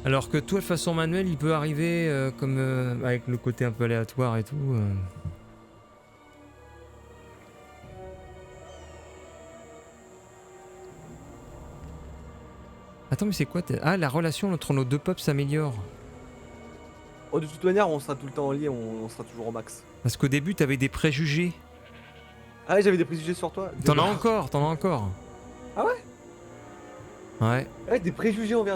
Alors que toi, de façon manuelle, il peut arriver comme avec le côté un peu aléatoire et tout. Attends, mais c'est quoi Ah, la relation entre nos deux peuples s'améliore. Oh, de toute manière, on sera tout le temps en lié, on sera toujours au max. Parce qu'au début, t'avais des préjugés. Ah, j'avais des préjugés sur toi. T'en as encore, t'en as encore. Ah ouais? Ouais. Ouais, des préjugés envers